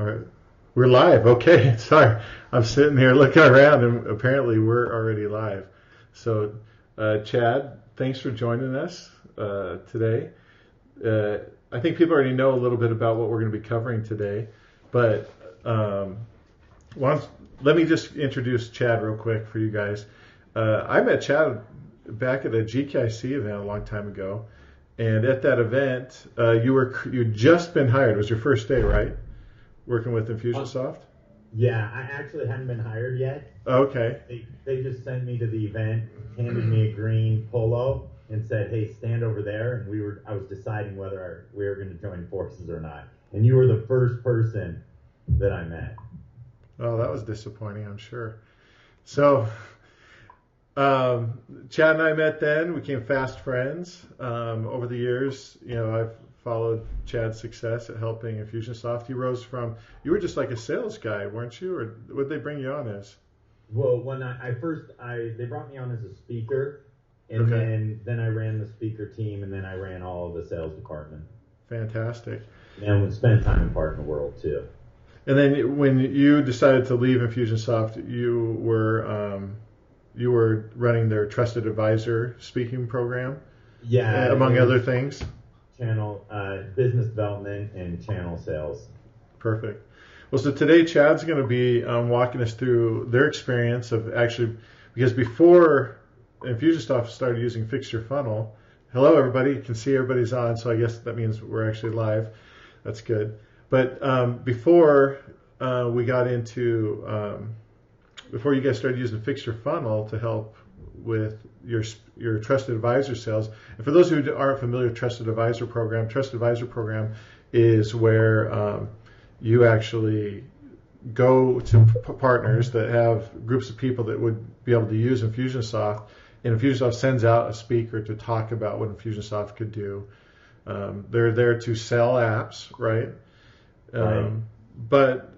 All right. We're live. Okay. Sorry. I'm sitting here looking around and apparently we're already live. So, Chad, thanks for joining us today. I think people already know a little bit about what we're going to be covering today, but let me just introduce Chad real quick for you guys. I met Chad back at a GKIC event a long time ago, and at that event, you'd just been hired. It was your first day, right? Working with Infusionsoft? Yeah, I actually hadn't been hired yet. Okay. They just sent me to the event, handed me a green polo, and said, "Hey, stand over there." And I was deciding whether we were going to join forces or not. And you were the first person that I met. Oh, that was disappointing, I'm sure. So, Chad and I met then. We became fast friends. Over the years, I've followed Chad's success at helping Infusionsoft. He rose from, you were just like a sales guy, weren't you? Or what did they bring you on as? Well, when they brought me on as a speaker, and Okay. then I ran the speaker team, and then I ran all of the sales department. Fantastic. And we spent time in partner world too. And then when you decided to leave Infusionsoft, you were running their trusted advisor speaking program, Yeah, among other things. Channel business development and channel sales. Perfect. Well, so today Chad's going to be walking us through their experience of actually, because before Infusionsoft started using Fix Your Funnel, hello everybody, you can see everybody's on, so I guess that means we're actually live. That's good. But before we got into, before you guys started using Fix Your Funnel to help with your trusted advisor sales, and for those who aren't familiar with trusted advisor program is where you actually go to partners that have groups of people that would be able to use Infusionsoft, and Infusionsoft sends out a speaker to talk about what Infusionsoft could do. They're there to sell apps, right? But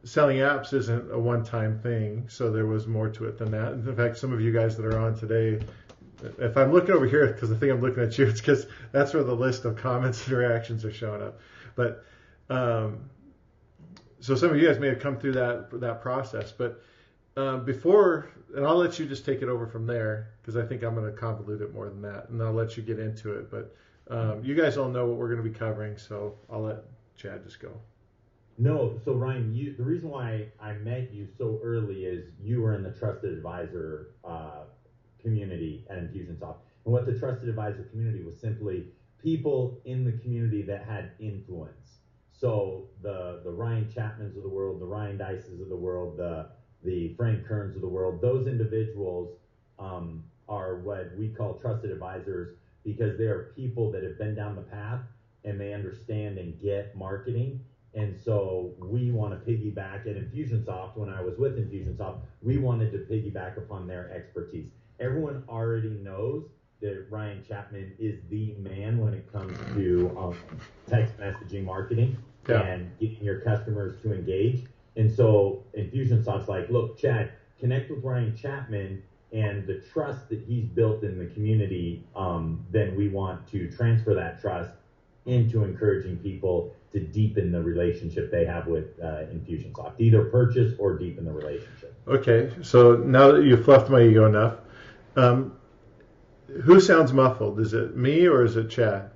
selling apps isn't a one-time thing, so there was more to it than that. In fact, some of you guys that are on today, if I'm looking over here, because I think I'm looking at you, it's because that's where the list of comments and reactions are showing up. But so some of you guys may have come through that process. But before, and I'll let you just take it over from there, because I think I'm going to convolute it more than that, and I'll let you get into it. But you guys all know what we're going to be covering, so I'll let Chad just go. No, so Ryan, the reason why I met you so early is you were in the trusted advisor community at Infusionsoft. And what the trusted advisor community was simply people in the community that had influence. So the Ryan Chapmans of the world, the Ryan Dices of the world, the Frank Kerns of the world, those individuals are what we call trusted advisors, because they are people that have been down the path and they understand and get marketing. And so we want to piggyback at Infusionsoft. When I was with Infusionsoft, we wanted to piggyback upon their expertise. Everyone already knows that Ryan Chapman is the man when it comes to text messaging marketing and getting your customers to engage. And so Infusionsoft's like, look, Chad, connect with Ryan Chapman, and the trust that he's built in the community, then we want to transfer that trust into encouraging people to deepen the relationship they have with Infusionsoft, either purchase or deepen the relationship. Okay, so now that you've fluffed my ego enough, who sounds muffled? Is it me or is it Chad?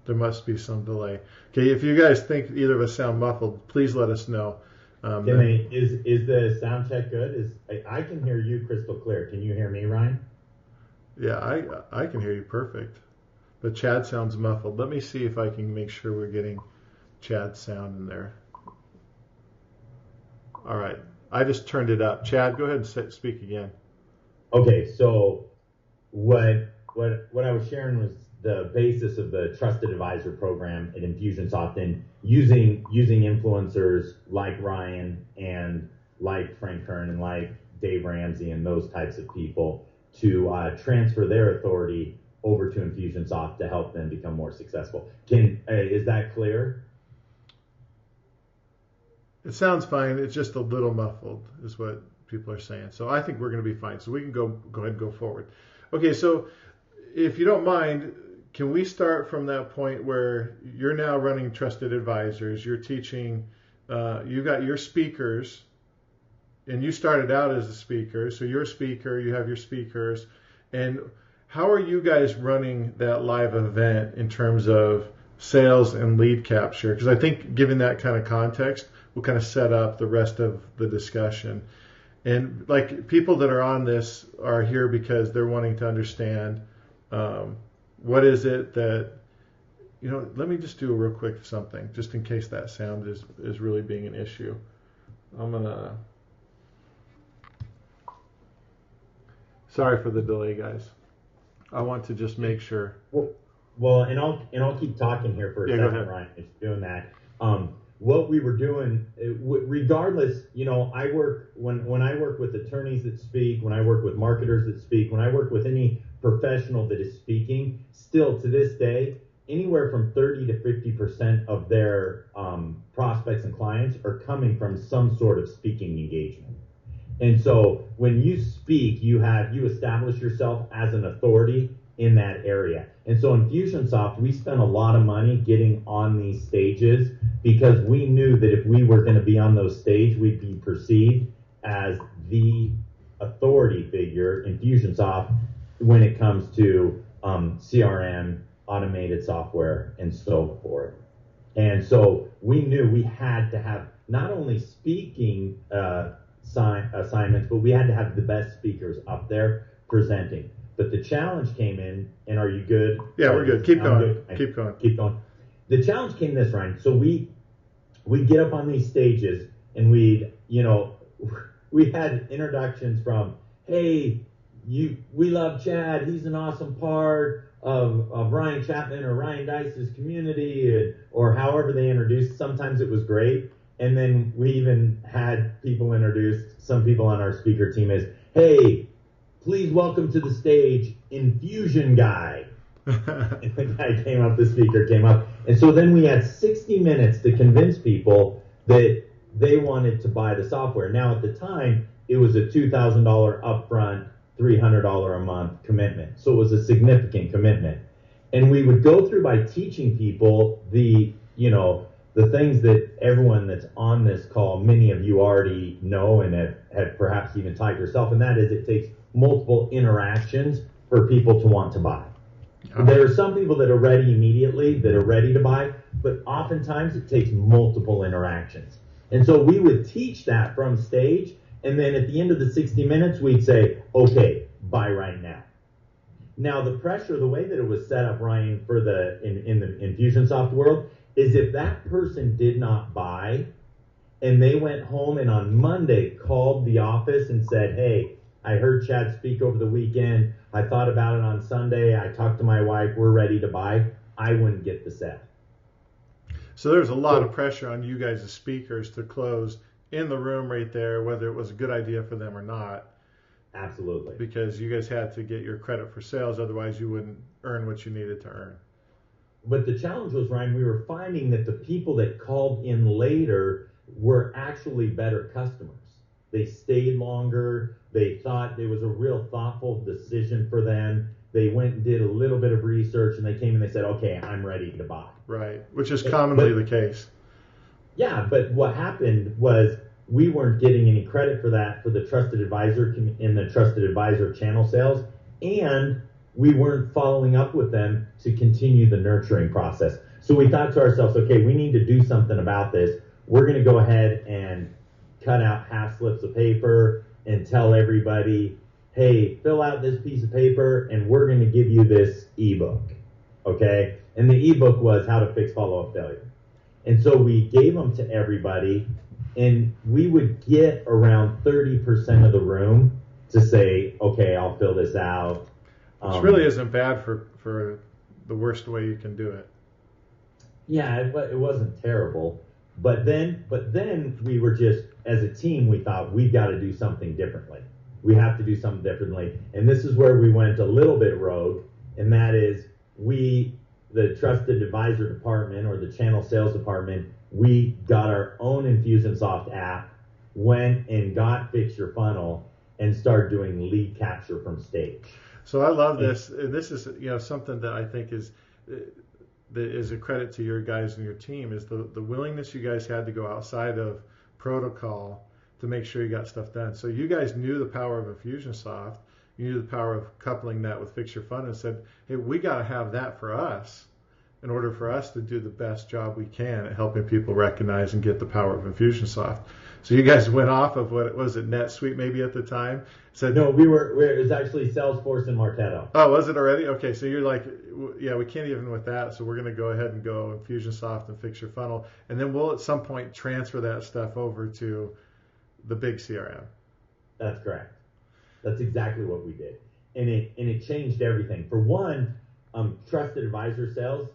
There must be some delay. Okay, if you guys think either of us sound muffled, please let us know. Is the sound check good? I can hear you crystal clear. Can you hear me, Ryan? Yeah, I can hear you perfect. But Chad sounds muffled. Let me see if I can make sure we're getting Chad's sound in there. All right. I just turned it up. Chad, go ahead and speak again. Okay, so what I was sharing was the basis of the Trusted Advisor program at Infusionsoft, and using influencers like Ryan and like Frank Kern and like Dave Ramsey and those types of people to transfer their authority over to Infusionsoft to help them become more successful. Is that clear? It sounds fine. It's just a little muffled is what people are saying. So I think we're going to be fine. So we can go ahead and go forward. Okay, so if you don't mind, can we start from that point where you're now running trusted advisors, you're teaching, you got your speakers, and you started out as a speaker, so you're a speaker, you have your speakers, and how are you guys running that live event in terms of sales and lead capture? Because I think giving that kind of context will kind of set up the rest of the discussion. And like people that are on this are here because they're wanting to understand what is it that, let me just do a real quick something, just in case that sound is really being an issue. Sorry for the delay, guys. I want to just make sure. Well, and I'll keep talking here for a second, Ryan, if you're doing that. What we were doing, regardless, I work when I work with attorneys that speak, when I work with marketers that speak, when I work with any professional that is speaking, still to this day, anywhere from 30 to 50% of their prospects and clients are coming from some sort of speaking engagement. And so when you speak, you establish yourself as an authority in that area. And so in Infusionsoft, we spent a lot of money getting on these stages because we knew that if we were going to be on those stages, we'd be perceived as the authority figure in Infusionsoft when it comes to CRM, automated software, and so forth. And so we knew we had to have not only speaking assignments, but we had to have the best speakers up there presenting. But the challenge came in, and are you good? Yeah, we're good. Keep going. Good. Keep going. Keep going. The challenge came this, Ryan. So we get up on these stages, and we had introductions from, hey, we love Chad. He's an awesome part of Ryan Chapman or Ryan Dice's community, or however they introduced. Sometimes it was great. And then we even had people introduced, some people on our speaker team as, hey, please welcome to the stage, Infusion Guy. And the guy came up, the speaker came up. And so then we had 60 minutes to convince people that they wanted to buy the software. Now at the time, it was a $2,000 upfront, $300 a month commitment. So it was a significant commitment. And we would go through by teaching people the things that everyone that's on this call, many of you already know and have perhaps even taught yourself, and that is it takes multiple interactions for people to want to buy. There are some people that are ready immediately, that are ready to buy, but oftentimes it takes multiple interactions. And so we would teach that from stage, and then at the end of the 60 minutes, we'd say, okay, buy right now. Now, the pressure, the way that it was set up, Ryan, for in the Infusionsoft world, is if that person did not buy and they went home and on Monday called the office and said, hey, I heard Chad speak over the weekend. I thought about it on Sunday. I talked to my wife. We're ready to buy. I wouldn't get the sale. So there's a lot of pressure on you guys as speakers to close in the room right there, whether it was a good idea for them or not. Absolutely. Because you guys had to get your credit for sales. Otherwise, you wouldn't earn what you needed to earn. But the challenge was, Ryan, we were finding that the people that called in later were actually better customers. They stayed longer. They thought it was a real thoughtful decision for them. They went and did a little bit of research, and they came and they said, okay, I'm ready to buy. Right, which is commonly the case. Yeah, but what happened was we weren't getting any credit for that for the trusted advisor in the trusted advisor channel sales, and we weren't following up with them to continue the nurturing process. So we thought to ourselves, okay, we need to do something about this. We're going to go ahead and cut out half slips of paper and tell everybody, hey, fill out this piece of paper and we're going to give you this ebook, okay? And the ebook was how to fix follow-up failure. And so we gave them to everybody, and we would get around 30% of the room to say, okay, I'll fill this out. Which really isn't bad for the worst way you can do it. Yeah, it wasn't terrible. But then we were just, as a team, we thought we've got to do something differently. We have to do something differently. And this is where we went a little bit rogue, and that is the trusted advisor department or the channel sales department, we got our own Infusionsoft app, went and got Fix Your Funnel, and started doing lead capture from stage. So I love this. This is something that I think is that is a credit to your guys and your team is the willingness you guys had to go outside of protocol to make sure you got stuff done. So you guys knew the power of Infusionsoft. You knew the power of coupling that with Fix Your Funnel and said, hey, we got to have that for us in order for us to do the best job we can at helping people recognize and get the power of Infusionsoft. So you guys went off of what was it, NetSuite maybe at the time? Said no, it was actually Salesforce and Marketo. Oh, was it already? Okay, so you're like, yeah, we can't even with that, so we're going to go ahead and go Infusionsoft and Fix Your Funnel, and then we'll at some point transfer that stuff over to the big CRM. That's correct. That's exactly what we did, and it changed everything. For one, trusted advisor sales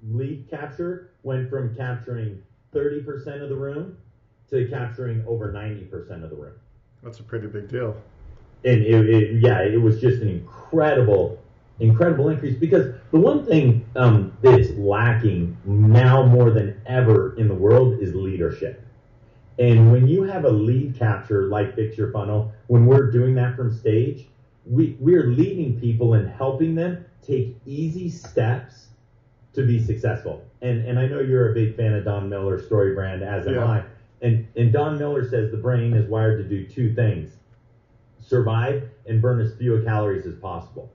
lead capture went from capturing 30% of the room to capturing over 90% of the room. That's a pretty big deal. And it was just an incredible increase, because the one thing that's lacking now more than ever in the world is leadership. And when you have a lead capture like Fix Your Funnel, when we're doing that from stage, we're leading people and helping them take easy steps to be successful. And I know you're a big fan of Don Miller's story brand, as am I. And Don Miller says the brain is wired to do two things: survive and burn as few calories as possible.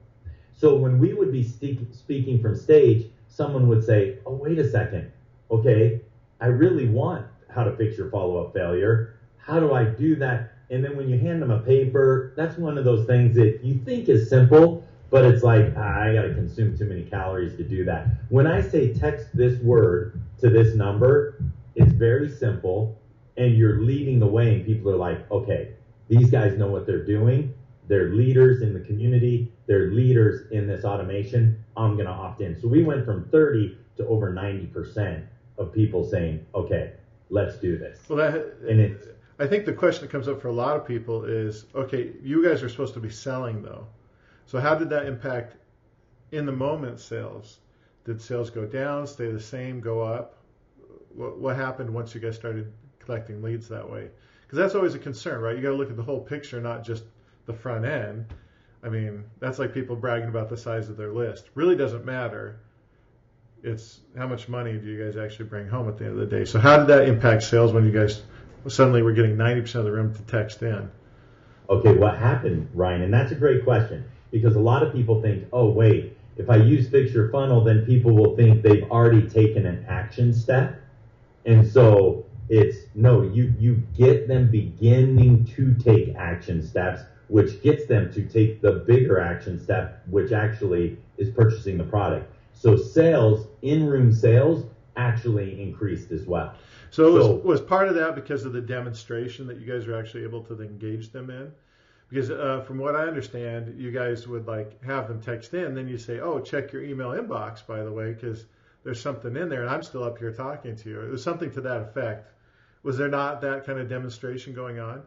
So when we would be speaking from stage, someone would say, oh, wait a second. Okay, I really want how to fix your follow-up failure. How do I do that? And then when you hand them a paper, that's one of those things that you think is simple, but it's like, I got to consume too many calories to do that. When I say text this word to this number, it's very simple, and you're leading the way, and people are like, okay, these guys know what they're doing. They're leaders in the community. They're leaders in this automation. I'm going to opt in. So we went from 30 to over 90% of people saying, okay, let's do this. Well, I think the question that comes up for a lot of people is, okay, you guys are supposed to be selling though. So how did that impact in the moment sales? Did sales go down, stay the same, go up? What happened once you guys started collecting leads that way? Because that's always a concern, right? You got to look at the whole picture, not just the front end. I mean, that's like people bragging about the size of their list. Really doesn't matter. It's how much money do you guys actually bring home at the end of the day. So how did that impact sales when you guys suddenly were getting 90% of the room to text in? Okay, what happened, Ryan? And that's a great question, because a lot of people think, oh, wait, if I use Fix Your Funnel, then people will think they've already taken an action step. And so it's, no, you get them beginning to take action steps, which gets them to take the bigger action step, which actually is purchasing the product. So sales, in-room sales, actually increased as well. So was part of that because of the demonstration that you guys were actually able to engage them in? Because from what I understand, you guys would like have them text in, then you say, oh, check your email inbox, by the way, because there's something in there and I'm still up here talking to you. It was something to that effect. Was there not that kind of demonstration going on?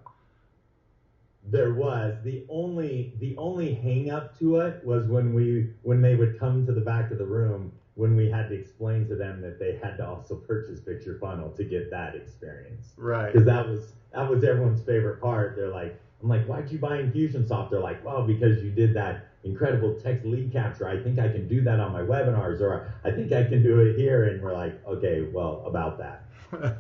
There was. The only hang up to it was when they would come to the back of the room, when we had to explain to them that they had to also purchase Fix Your Funnel to get that experience. Right. Because that was everyone's favorite part. They're like, I'm like, why'd you buy Infusionsoft? They're like, well, because you did that incredible text lead capture. I think I can do that on my webinars, or I think I can do it here. And we're like, okay, well, about that,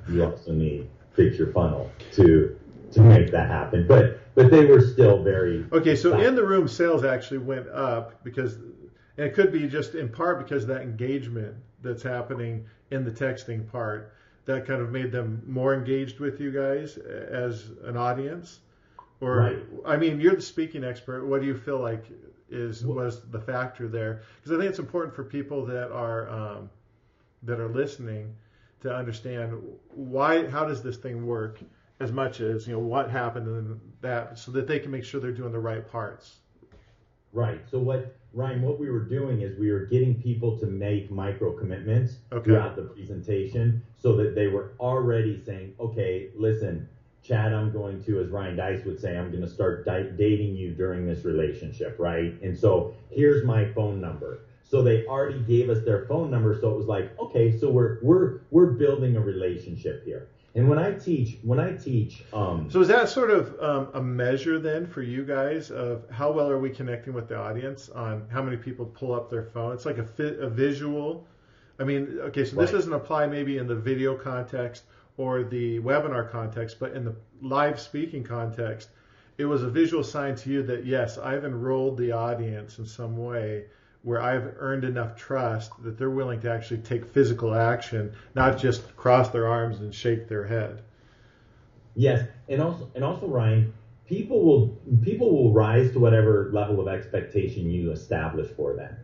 you also need Fix Your Funnel to make that happen. But they were still very okay. So in the room sales actually went up because, and it could be just in part because of that engagement that's happening in the texting part that kind of made them more engaged with you guys as an audience. Or right. I mean, you're the speaking expert. What do you feel like was the factor there? Because I think it's important for people that are listening to understand how does this thing work, as much as what happened in that, so that they can make sure they're doing the right parts. Right. So what we were doing is we were getting people to make micro commitments throughout the presentation, so that they were already saying, okay, listen, Chad, I'm going to, as Ryan Dice would say, I'm going to start dating you during this relationship, right? And so here's my phone number. So they already gave us their phone number, so it was like, okay, so we're building a relationship here. And when I teach, So is that sort of a measure then for you guys of how well are we connecting with the audience on how many people pull up their phone? It's like a visual. I mean, okay, so this right. doesn't apply maybe in the video context or the webinar context, but in the live speaking context, it was a visual sign to you that yes, I've enrolled the audience in some way where I've earned enough trust that they're willing to actually take physical action, not just cross their arms and shake their head. Yes, and also, Ryan, people will rise to whatever level of expectation you establish for them.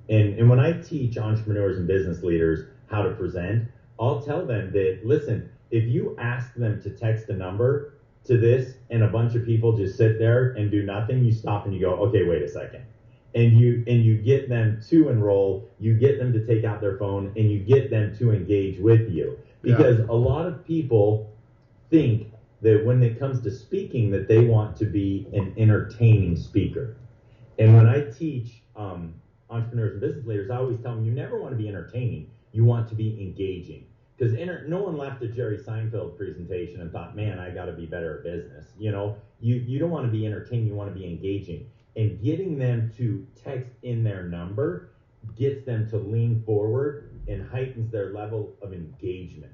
And when I teach entrepreneurs and business leaders how to present, I'll tell them that, listen, if you ask them to text a number to this and a bunch of people just sit there and do nothing, you stop and you go, okay, wait a second. And you get them to enroll, you get them to take out their phone, and you get them to engage with you. Because a lot of people think that when it comes to speaking that they want to be an entertaining speaker. And when I teach entrepreneurs and business leaders, I always tell them you never want to be entertaining, you want to be engaging. Because no one left a Jerry Seinfeld presentation and thought, man, I got to be better at business. You know, you don't want to be entertaining, you want to be engaging. And getting them to text in their number gets them to lean forward and heightens their level of engagement.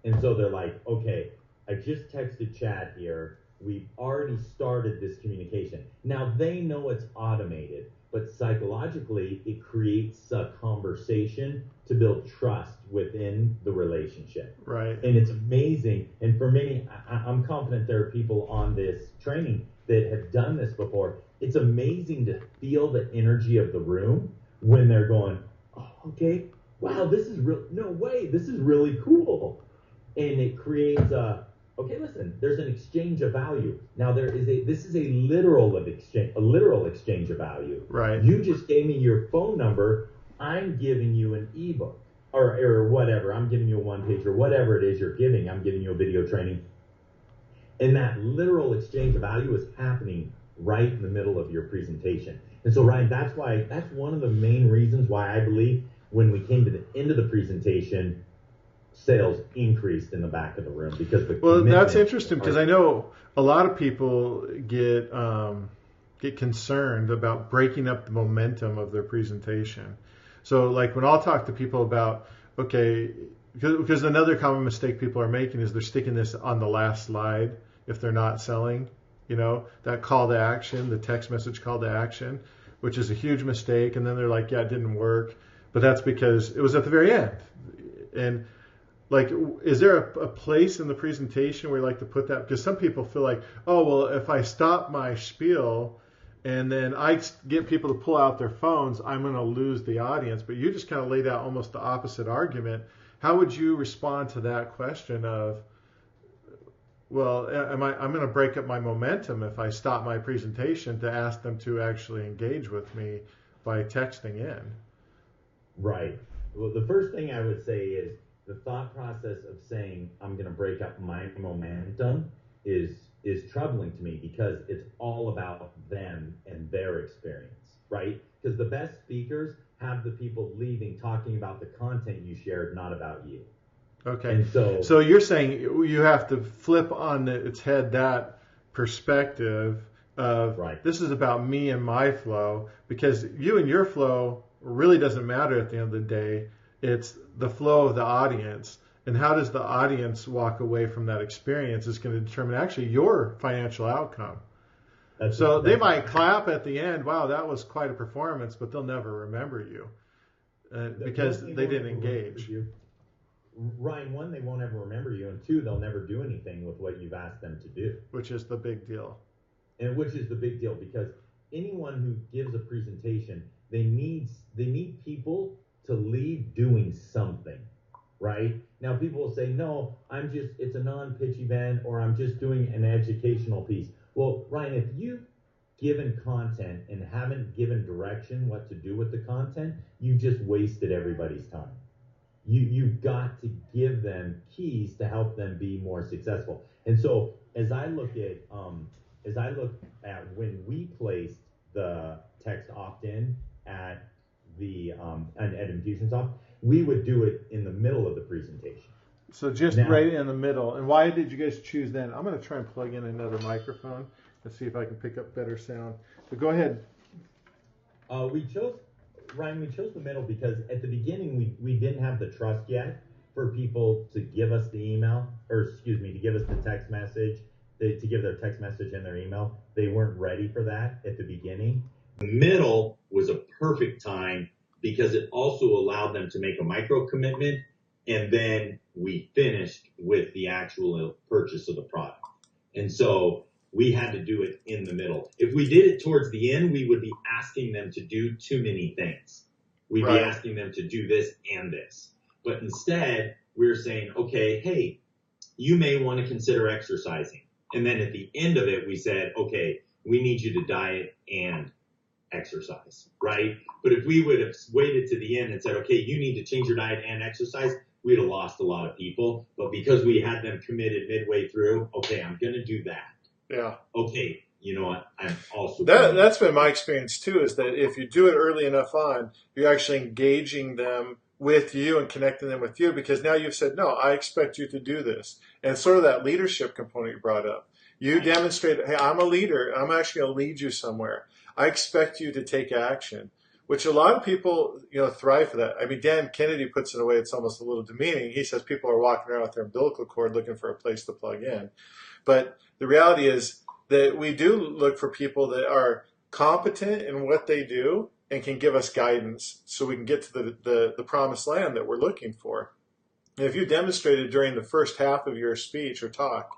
And so they're like, okay, I just texted Chad here. We've already started this communication. Now they know it's automated, but psychologically it creates a conversation to build trust within the relationship. Right. And it's amazing. And for many, I'm confident there are people on this training that have done this before. It's amazing to feel the energy of the room when they're going, oh, okay, wow, this is real. No way, this is really cool. And it creates okay, listen, there's an exchange of value. Now this is a literal exchange of value. Right. You just gave me your phone number. I'm giving you an ebook or whatever. I'm giving you a one page or whatever it is you're giving. I'm giving you a video training. And that literal exchange of value is happening right in the middle of your presentation. And so, Ryan, that's one of the main reasons why I believe when we came to the end of the presentation, sales increased in the back of the room because that's interesting because I know a lot of people get concerned about breaking up the momentum of their presentation. So like when I'll talk to people about, okay, because another common mistake people are making is they're sticking this on the last slide if they're not selling, you know, that call to action, the text message call to action, which is a huge mistake. And then they're like, yeah, it didn't work. But that's because it was at the very end. And like, is there a place in the presentation where you like to put that? Because some people feel like, oh, well, if I stop my spiel and then I get people to pull out their phones, I'm going to lose the audience. But you just kind of laid out almost the opposite argument. How would you respond to that question of, well, I'm going to break up my momentum if I stop my presentation to ask them to actually engage with me by texting in? Right. Well, the first thing I would say is the thought process of saying I'm going to break up my momentum is troubling to me because it's all about them and their experience, right? Because the best speakers have the people leaving talking about the content you shared, not about you. Okay. And so you're saying you have to flip on its head that perspective of right. This is about me and my flow, because you and your flow really doesn't matter at the end of the day. It's the flow of the audience, and how does the audience walk away from that experience is going to determine actually your financial outcome. They might clap at the end, wow, that was quite a performance, but they'll never remember you because they didn't engage. Ryan, one, they won't ever remember you, and two, they'll never do anything with what you've asked them to do. Which is the big deal. And which is the big deal, because anyone who gives a presentation, they need people to leave doing something, right? Now, people will say, no, it's a non-pitch event, or I'm just doing an educational piece. Well, Ryan, if you've given content and haven't given direction what to do with the content, you just wasted everybody's time. You've got to give them keys to help them be more successful. And so as I look at when we placed the text opt-in at the at Infusionsoft, we would do it in the middle of the presentation. So just Now, right in the middle. And why did you guys choose then? I'm going to try and plug in another microphone and see if I can pick up better sound. But go ahead. we chose, Ryan, we chose the middle because at the beginning we didn't have the trust yet for people to give us the email, or excuse me, to give us the text message, to give their text message and their email. They weren't ready for that at the beginning. The middle was a perfect time because it also allowed them to make a micro commitment, and then we finished with the actual purchase of the product. And so we had to do it in the middle. If we did it towards the end, we would be asking them to do too many things. We'd be asking them to do this and this. But instead, we're saying, okay, hey, you may want to consider exercising. And then at the end of it, we said, okay, we need you to diet and exercise, right? But if we would have waited to the end and said, okay, you need to change your diet and exercise, we'd have lost a lot of people. But because we had them committed midway through, okay, I'm going to do that. Yeah. Okay, you know what? I'm also that's been my experience too. Is that if you do it early enough on, you're actually engaging them with you and connecting them with you, because now you've said, no, I expect you to do this, and sort of that leadership component you brought up. You demonstrate, hey, I'm a leader. I'm actually going to lead you somewhere. I expect you to take action, which a lot of people, thrive for that. I mean, Dan Kennedy puts it in a way it's almost a little demeaning. He says people are walking around with their umbilical cord looking for a place to plug in. But the reality is that we do look for people that are competent in what they do and can give us guidance so we can get to the promised land that we're looking for. And if you demonstrated during the first half of your speech or talk,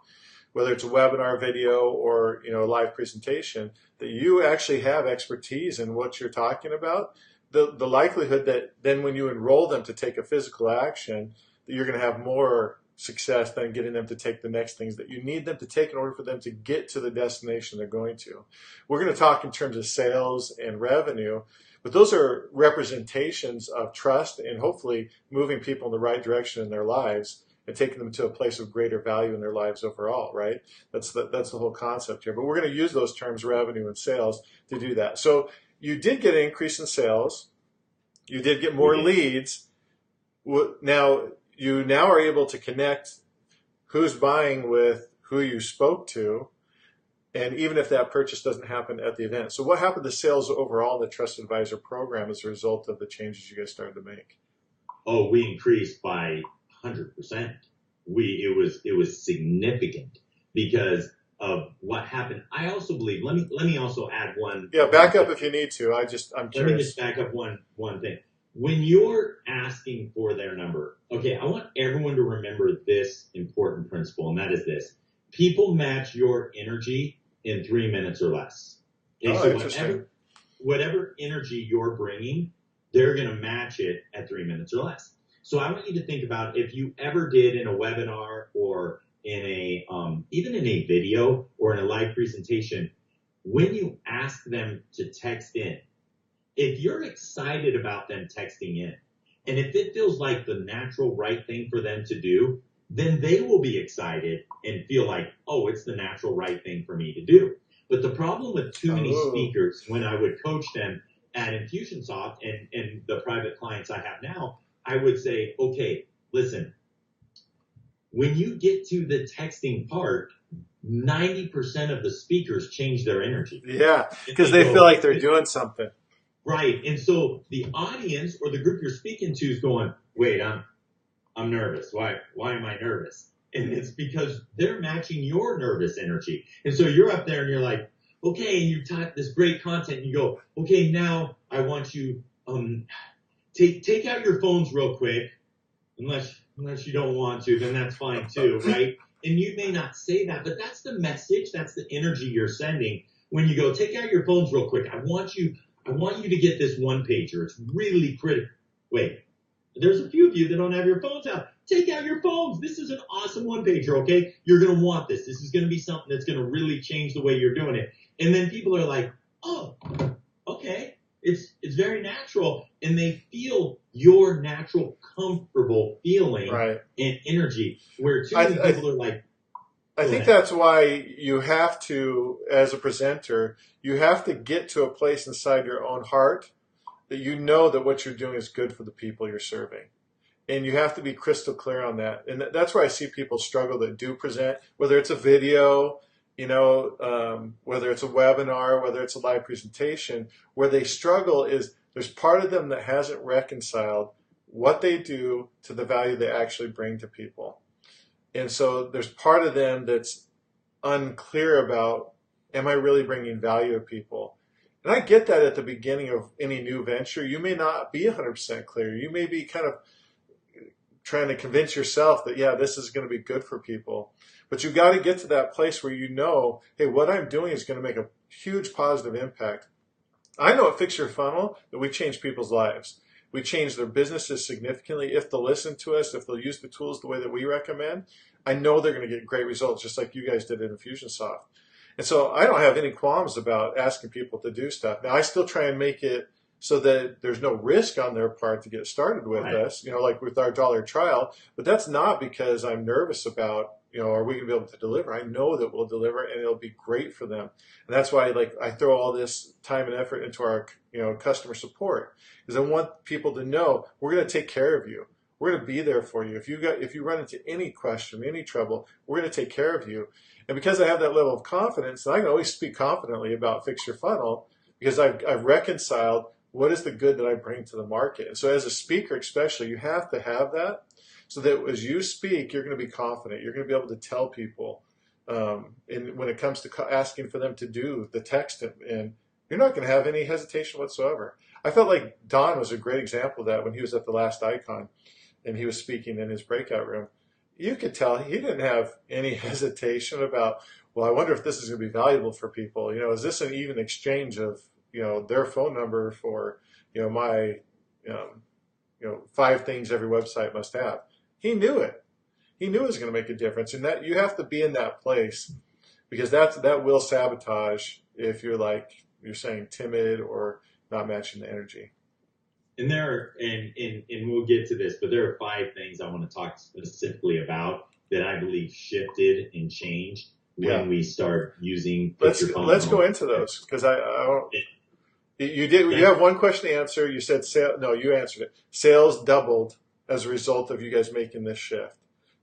whether it's a webinar video or a live presentation, that you actually have expertise in what you're talking about, the likelihood that then when you enroll them to take a physical action, that you're going to have more success than getting them to take the next things that you need them to take in order for them to get to the destination they're going to. We're going to talk in terms of sales and revenue, but those are representations of trust and hopefully moving people in the right direction in their lives and taking them to a place of greater value in their lives overall, right? That's the whole concept here. But we're going to use those terms, revenue and sales, to do that. So you did get an increase in sales. You did get more leads. Now, you now are able to connect who's buying with who you spoke to, and even if that purchase doesn't happen at the event. So what happened to sales overall in the Trusted Advisor program as a result of the changes you guys started to make? Oh, we increased by 100%. It was significant because of what happened. I also believe, let me also add one. Yeah, back up if you need to. I'm curious. Let me just back up one thing. When you're asking for their number, okay, I want everyone to remember this important principle, and that is this. People match your energy in 3 minutes or less. Okay, so interesting. whatever energy you're bringing, they're going to match it at 3 minutes or less. So I want you to think about if you ever did in a webinar or in a even in a video or in a live presentation, when you ask them to text in, if you're excited about them texting in, and if it feels like the natural right thing for them to do, then they will be excited and feel like, oh, it's the natural right thing for me to do. But the problem with too many speakers, when I would coach them at Infusionsoft and the private clients I have now, I would say, okay, listen, when you get to the texting part, 90% of the speakers change their energy. Yeah, because they feel like they're doing something. Right. And so the audience or the group you're speaking to is going, wait, I'm nervous. Why am I nervous? And it's because they're matching your nervous energy. And so you're up there and you're like, okay, and you type this great content and you go, okay, now I want you, take out your phones real quick, unless you don't want to, then that's fine too, right? And you may not say that, but that's the message, that's the energy you're sending when you go, take out your phones real quick. I want you to get this one pager. It's really critical. Wait, there's a few of you that don't have your phones out. Take out your phones. This is an awesome one pager, okay? You're going to want this. This is going to be something that's going to really change the way you're doing it. And then people are like, oh, okay. It's very natural, and they feel your natural, comfortable feeling and energy. Where too many people are like, I think that's why you have to, as a presenter, you have to get to a place inside your own heart that you know that what you're doing is good for the people you're serving. And you have to be crystal clear on that. And that's where I see people struggle that do present, whether it's a video, whether it's a webinar, whether it's a live presentation. Where they struggle is there's part of them that hasn't reconciled what they do to the value they actually bring to people. And so there's part of them that's unclear about, am I really bringing value to people? And I get that at the beginning of any new venture. You may not be 100% clear. You may be kind of trying to convince yourself that, yeah, this is going to be good for people. But you've got to get to that place where you know, hey, what I'm doing is going to make a huge positive impact. I know at Fix Your Funnel that we change people's lives. We change their businesses significantly. If they'll listen to us, if they'll use the tools the way that we recommend, I know they're going to get great results, just like you guys did at Infusionsoft. And so I don't have any qualms about asking people to do stuff. Now, I still try and make it so that there's no risk on their part to get started with us, like with our $1 trial. But that's not because I'm nervous about, are we going to be able to deliver? I know that we'll deliver, and it'll be great for them. And that's why I throw all this time and effort into our customer support, because I want people to know we're going to take care of you. We're going to be there for you. If you run into any question, any trouble, we're going to take care of you. And because I have that level of confidence, I can always speak confidently about Fix Your Funnel, because I've reconciled what is the good that I bring to the market. And so as a speaker especially, you have to have that, so that as you speak, you're going to be confident. You're going to be able to tell people, and when it comes to asking for them to do the text, and you're not going to have any hesitation whatsoever. I felt like Don was a great example of that when he was at the last Icon and he was speaking in his breakout room. You could tell he didn't have any hesitation about, well, I wonder if this is going to be valuable for people. Is this an even exchange of, their phone number for, my, 5 things every website must have. He knew it. He knew it was going to make a difference. And that you have to be in that place, because that will sabotage if you're saying timid or not matching the energy. And and we'll get to this, but there are 5 things I want to talk specifically about that I believe shifted and changed when we start using. Let's go into those, because I don't. You have one question to answer. You said you answered it. Sales doubled as a result of you guys making this shift.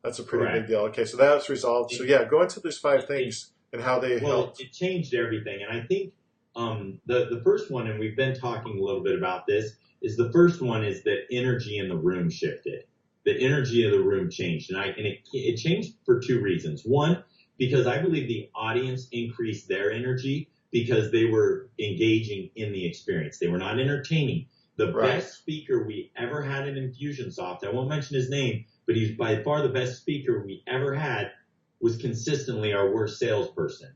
That's a pretty big deal. Okay, so that's resolved. So go into these 5 things and how they helped. It changed everything, and I think the first one, and we've been talking a little bit about this, is the first one is that energy in the room shifted. The energy of the room changed, and it changed for 2 reasons. One, because I believe the audience increased their energy because they were engaging in the experience. They were not entertaining. The best speaker we ever had in Infusionsoft, I won't mention his name, but he's by far the best speaker we ever had, was consistently our worst salesperson.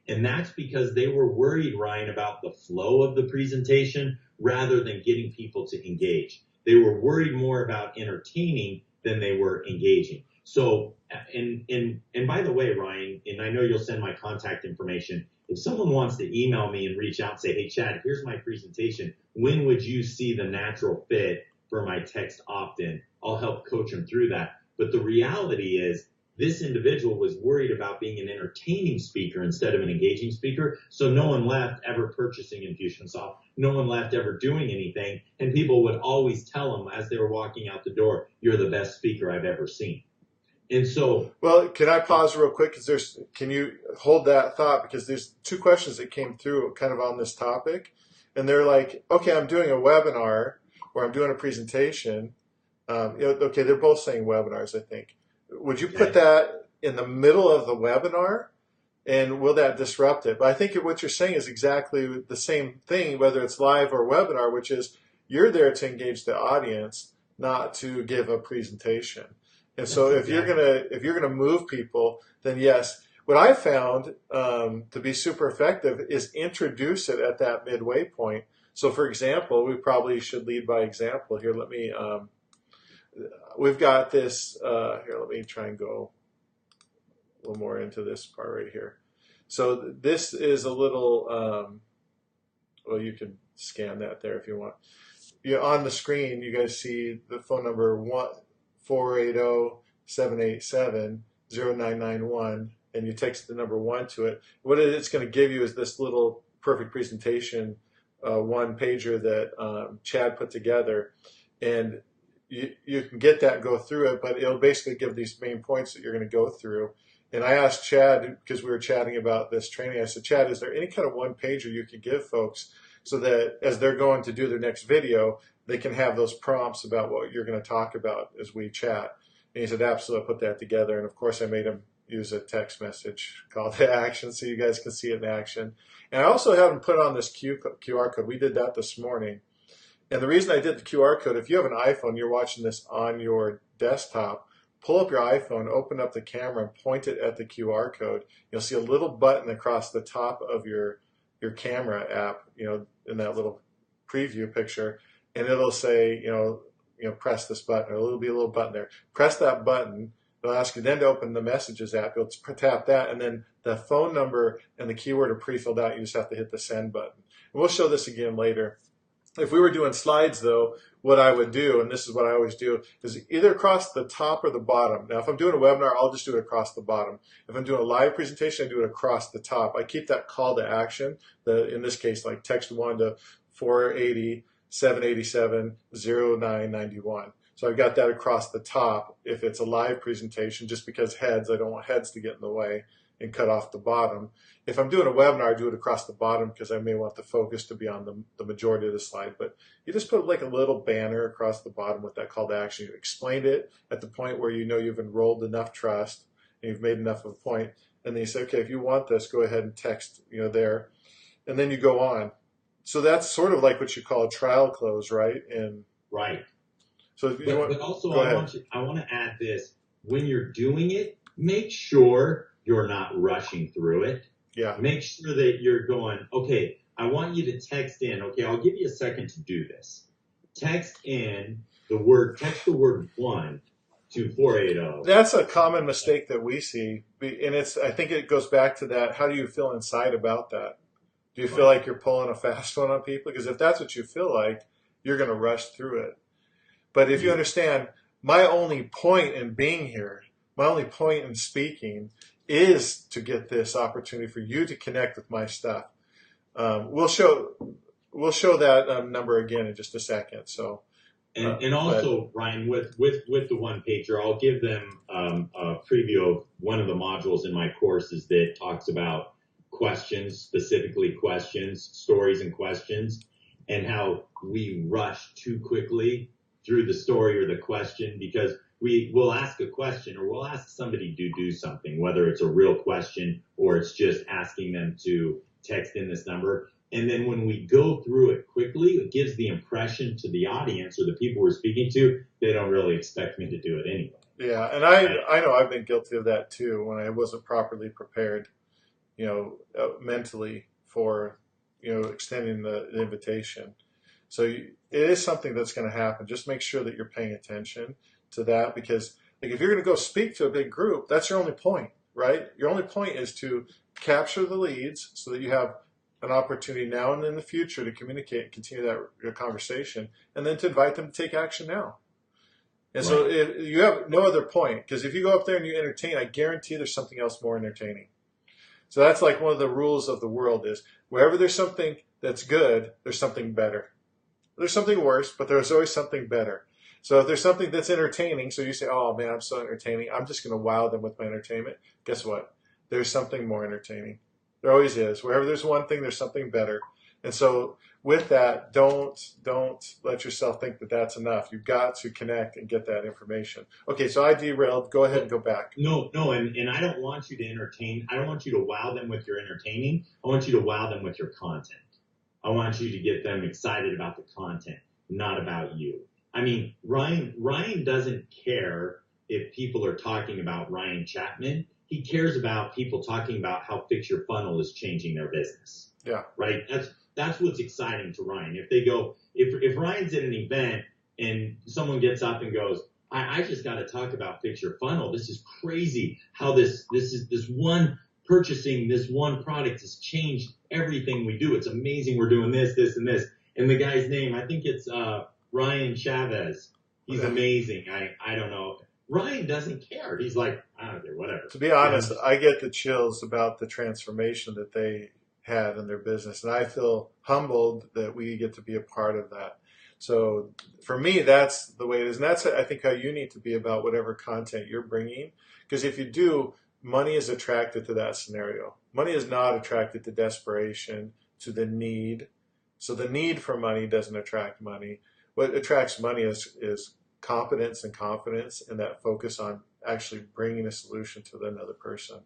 And that's because they were worried, Ryan, about the flow of the presentation rather than getting people to engage. They were worried more about entertaining than they were engaging. So, and by the way, Ryan, and I know you'll send my contact information. If someone wants to email me and reach out and say, hey, Chad, here's my presentation, when would you see the natural fit for my text opt-in? I'll help coach them through that. But the reality is, this individual was worried about being an entertaining speaker instead of an engaging speaker. So no one left ever purchasing Infusionsoft. No one left ever doing anything. And people would always tell them as they were walking out the door, you're the best speaker I've ever seen. And so, well, can I pause real quick? Can you hold that thought? Because there's 2 questions that came through kind of on this topic, and they're like, okay, I'm doing a webinar or I'm doing a presentation. Okay, they're both saying webinars, I think. Would you put that in the middle of the webinar, and will that disrupt it? But I think what you're saying is exactly the same thing, whether it's live or webinar, which is you're there to engage the audience, not to give a presentation. And so if you're gonna move people, then yes. What I found to be super effective is introduce it at that midway point. So for example, we probably should lead by example here. Let me. We've got this here. Let me try and go a little more into this part right here. So this is a little. Well, you can scan that there if you want. On the screen, you guys see the phone number 480-787-0991, and you text the number 1 to it. What it's going to give you is this little perfect presentation, 1-pager that Chad put together, and you can get that and go through it, but it'll basically give these main points that you're going to go through. And I asked Chad, because we were chatting about this training, I said, Chad, is there any kind of one pager you could give folks so that as they're going to do their next video, they can have those prompts about what you're going to talk about as we chat? And he said, absolutely, I'll put that together. And of course, I made him use a text message call to action so you guys can see it in action. And I also had him put on this QR code. We did that this morning. And the reason I did the QR code, if you have an iPhone, you're watching this on your desktop, pull up your iPhone, open up the camera, and point it at the QR code. You'll see a little button across the top of your camera app, in that little preview picture, and it'll say, press this button, or it'll be a little button there. Press that button. It'll ask you then to open the Messages app. You'll tap that, and then the phone number and the keyword are pre-filled out. You just have to hit the send button. And we'll show this again later. If we were doing slides, though, what I would do, and this is what I always do, is either across the top or the bottom. Now, if I'm doing a webinar, I'll just do it across the bottom. If I'm doing a live presentation, I do it across the top. I keep that call to action, in this case, like text 1 to 480-787-0991. So I've got that across the top if it's a live presentation, just because I don't want heads to get in the way and cut off the bottom. If I'm doing a webinar, I do it across the bottom because I may want the focus to be on the majority of the slide. But you just put like a little banner across the bottom with that call to action. You explained it at the point where you've enrolled enough trust and you've made enough of a point. And then you say, okay, if you want this, go ahead and text, there. And then you go on. So that's sort of like what you call a trial close, right? Right. So but also I want to add this. When you're doing it, make sure you're not rushing through it. Yeah. Make sure that you're going, okay, I want you to text in. Okay, I'll give you a second to do this. Text the word 1 to 480. That's a common mistake that we see. And I think it goes back to that. How do you feel inside about that? Do you feel like you're pulling a fast one on people? Because if that's what you feel like, you're going to rush through it. But if you understand, my only point in being here, my only point in speaking is to get this opportunity for you to connect with my stuff. We'll show that number again in just a second. So, and also, Ryan, with the one pager, I'll give them a preview of one of the modules in my courses that talks about questions, specifically questions, stories and questions, and how we rush too quickly through the story or the question because we'll ask a question or we'll ask somebody to do something, whether it's a real question or it's just asking them to text in this number. And then when we go through it quickly, it gives the impression to the audience or the people we're speaking to, they don't really expect me to do it anyway. Yeah, and I know I've been guilty of that too when I wasn't properly prepared, mentally for, extending the invitation. So it is something that's going to happen. Just make sure that you're paying attention to that because if you're going to go speak to a big group, that's your only point, right? Your only point is to capture the leads so that you have an opportunity now and in the future to communicate and continue that conversation and then to invite them to take action now. And so if you have no other point because if you go up there and you entertain, I guarantee there's something else more entertaining. So that's like one of the rules of the world is wherever there's something that's good, there's something better. There's something worse, but there's always something better. So if there's something that's entertaining, so you say, oh man, I'm so entertaining, I'm just going to wow them with my entertainment. Guess what? There's something more entertaining. There always is. Wherever there's one thing, there's something better. And so with that, don't let yourself think that that's enough. You've got to connect and get that information. Okay, so I derailed. Go ahead and go back. No, and I don't want you to entertain. I don't want you to wow them with your entertaining. I want you to wow them with your content. I want you to get them excited about the content, not about you. I mean, Ryan doesn't care if people are talking about Ryan Chapman. He cares about people talking about how Fix Your Funnel is changing their business. Yeah. Right? That's what's exciting to Ryan. If they go, if Ryan's at an event and someone gets up and goes, I just got to talk about Fix Your Funnel. This is crazy how this one purchasing this one product has changed everything we do. It's amazing. We're doing this, this, and this. And the guy's name, I think it's Ryan Chavez. He's amazing. I don't know. Ryan doesn't care. He's like, I don't care, whatever. To be honest, I get the chills about the transformation that they had in their business. And I feel humbled that we get to be a part of that. So for me, that's the way it is. And that's, I think, how you need to be about whatever content you're bringing. Because if you do, money is attracted to that scenario. Money is not attracted to desperation, to the need. So the need for money doesn't attract money. What attracts money is competence and confidence and that focus on actually bringing a solution to another person.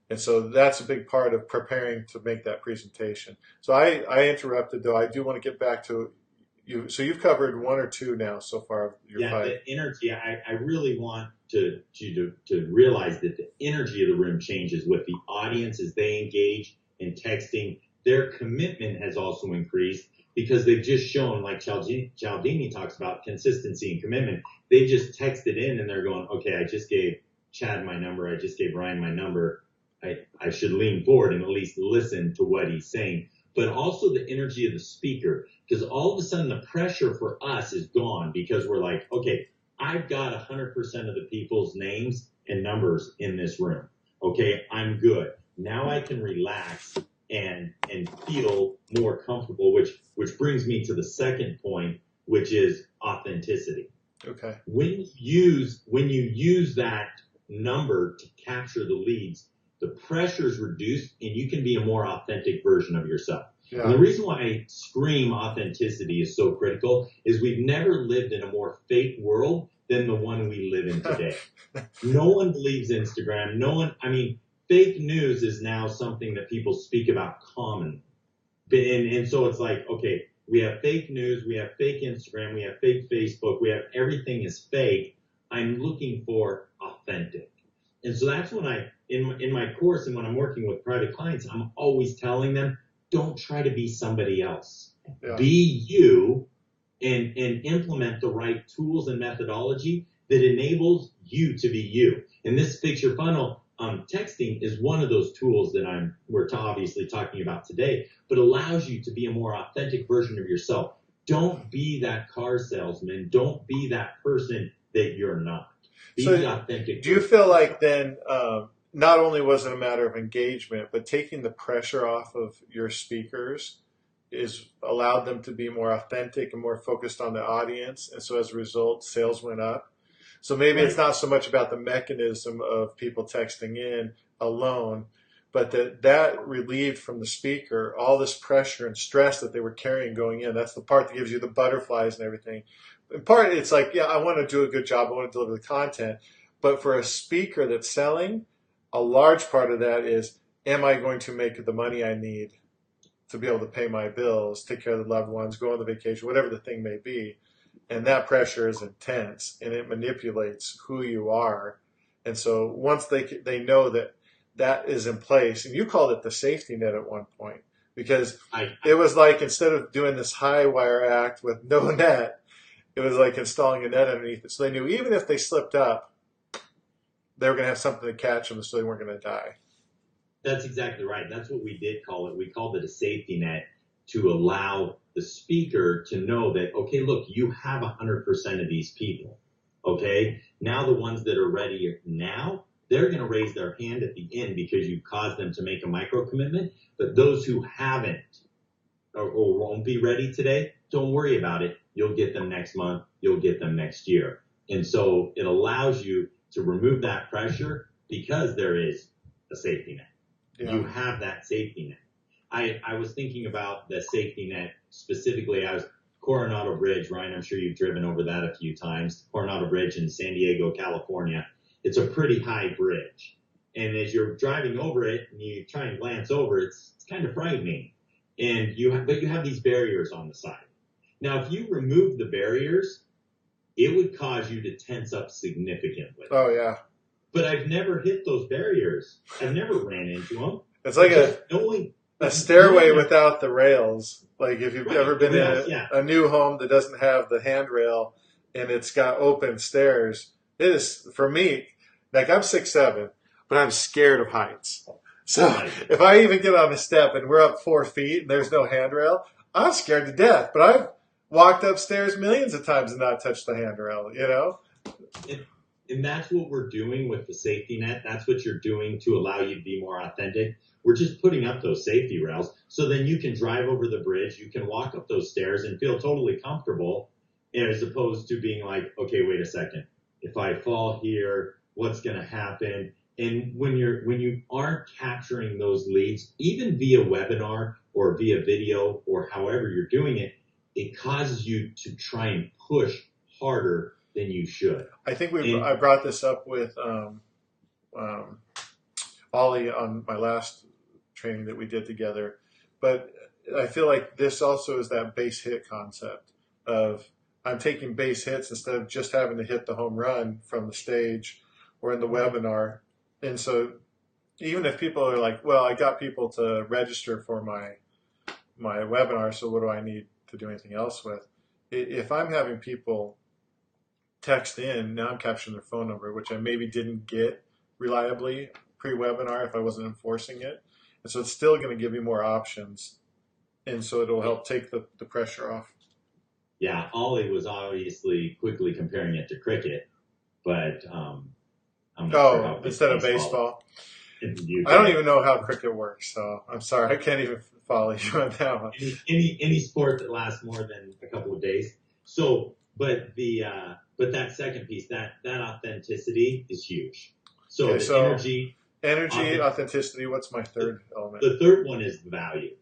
And so that's a big part of preparing to make that presentation. So I interrupted, though. I do want to get back to you. So you've covered one or two now so far of your five. The energy, I really want to realize that the energy of the room changes with the audience as they engage in texting. Their commitment has also increased because they've just shown, like Cialdini talks about, consistency and commitment. They just texted in and they're going, okay, I just gave Chad my number. I just gave Ryan my number. I should lean forward and at least listen to what he's saying. But also the energy of the speaker, because all of a sudden the pressure for us is gone because we're like, okay, I've got 100% of the people's names and numbers in this room. Okay, I'm good. Now I can relax and feel more comfortable, which brings me to the second point, which is authenticity. Okay. When you use that number to capture the leads, the pressure is reduced and you can be a more authentic version of yourself. Yeah. And the reason why I scream authenticity is so critical is we've never lived in a more fake world than the one we live in today. No one believes Instagram. Fake news is now something that people speak about commonly. And so it's like, okay, we have fake news, we have fake Instagram, we have fake Facebook, we have everything is fake. I'm looking for authentic. And so that's when in my course and when I'm working with private clients, I'm always telling them, don't try to be somebody else. Yeah. Be you and implement the right tools and methodology that enables you to be you. And this Fix Your Funnel texting is one of those tools that we're obviously talking about today, but allows you to be a more authentic version of yourself. Don't be that car salesman. Don't be that person that you're not. Be the authentic. Do you feel like then not only was it a matter of engagement, but taking the pressure off of your speakers is allowed them to be more authentic and more focused on the audience, and so as a result, sales went up? So maybe It's not so much about the mechanism of people texting in alone, but that relieved from the speaker all this pressure and stress that they were carrying going in. That's the part that gives you the butterflies and everything. In part, it's like, yeah, I want to do a good job. I want to deliver the content. But for a speaker that's selling, a large part of that is, am I going to make the money I need to be able to pay my bills, take care of the loved ones, go on the vacation, whatever the thing may be? And that pressure is intense, and it manipulates who you are. And so once they know that is in place, and you called it the safety net at one point, because it was like instead of doing this high wire act with no net, it was like installing a net underneath it. So they knew even if they slipped up, they were going to have something to catch them so they weren't going to die. That's exactly right. That's what we did call it. We called it a safety net to allow the speaker to know that, okay, look, you have 100% of these people. Okay, now the ones that are ready now, they're going to raise their hand at the end because you caused them to make a micro commitment. But those who haven't or won't be ready today, don't worry about it. You'll get them next month. You'll get them next year. And so it allows you to remove that pressure because there is a safety net. Yeah. You have that safety net. I was thinking about the safety net specifically. I was Coronado Bridge, Ryan, I'm sure you've driven over that a few times. Coronado Bridge in San Diego, California. It's a pretty high bridge. And as you're driving over it and you try and glance over, it's kind of frightening. And but you have these barriers on the side. Now, if you remove the barriers, it would cause you to tense up significantly. Oh, yeah. But I've never hit those barriers. I've never ran into them. It's like a stairway without the rails. Like if you've ever been in a new home that doesn't have the handrail and it's got open stairs, it is, for me, like I'm 6'7", but I'm scared of heights. So if I even get on a step and we're up 4 feet and there's no handrail, I'm scared to death. But I've walked upstairs millions of times and not touched the handrail, you know? And that's what we're doing with the safety net. That's what you're doing to allow you to be more authentic. We're just putting up those safety rails so then you can drive over the bridge, you can walk up those stairs and feel totally comfortable, as opposed to being like, okay, wait a second. If I fall here, what's going to happen? And when you aren't capturing those leads, even via webinar or via video or however you're doing it, it causes you to try and push harder than you should. I think I brought this up with Ollie on my last training that we did together, but I feel like this also is that base hit concept of I'm taking base hits instead of just having to hit the home run from the stage or in the webinar. And so even if people are like, well, I got people to register for my webinar, so what do I need to do anything else with? If I'm having people text in, now I'm capturing their phone number, which I maybe didn't get reliably pre-webinar if I wasn't enforcing it. And so it's still going to give me more options. And so it'll help take the pressure off. Yeah, Ollie was obviously quickly comparing it to cricket, but I'm not sure how instead of baseball. I don't even know how cricket works, so I'm sorry, I can't even follow you on that one. Any sport that lasts more than a couple of days. So, but that second piece, that authenticity is huge. So okay, the energy, authenticity. What's my third element? The third one is the value.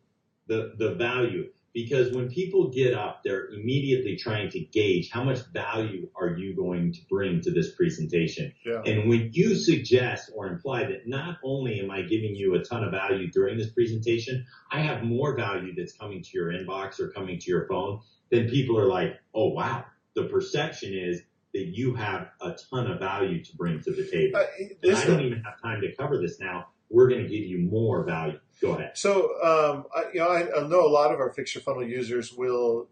The value. Because when people get up, they're immediately trying to gauge how much value are you going to bring to this presentation. Yeah. And when you suggest or imply that not only am I giving you a ton of value during this presentation, I have more value that's coming to your inbox or coming to your phone, then people are like, oh, wow. The perception is that you have a ton of value to bring to the table. I don't even have time to cover this now. We're going to give you more value. Go ahead. So, I know a lot of our Fix Your Funnel users will,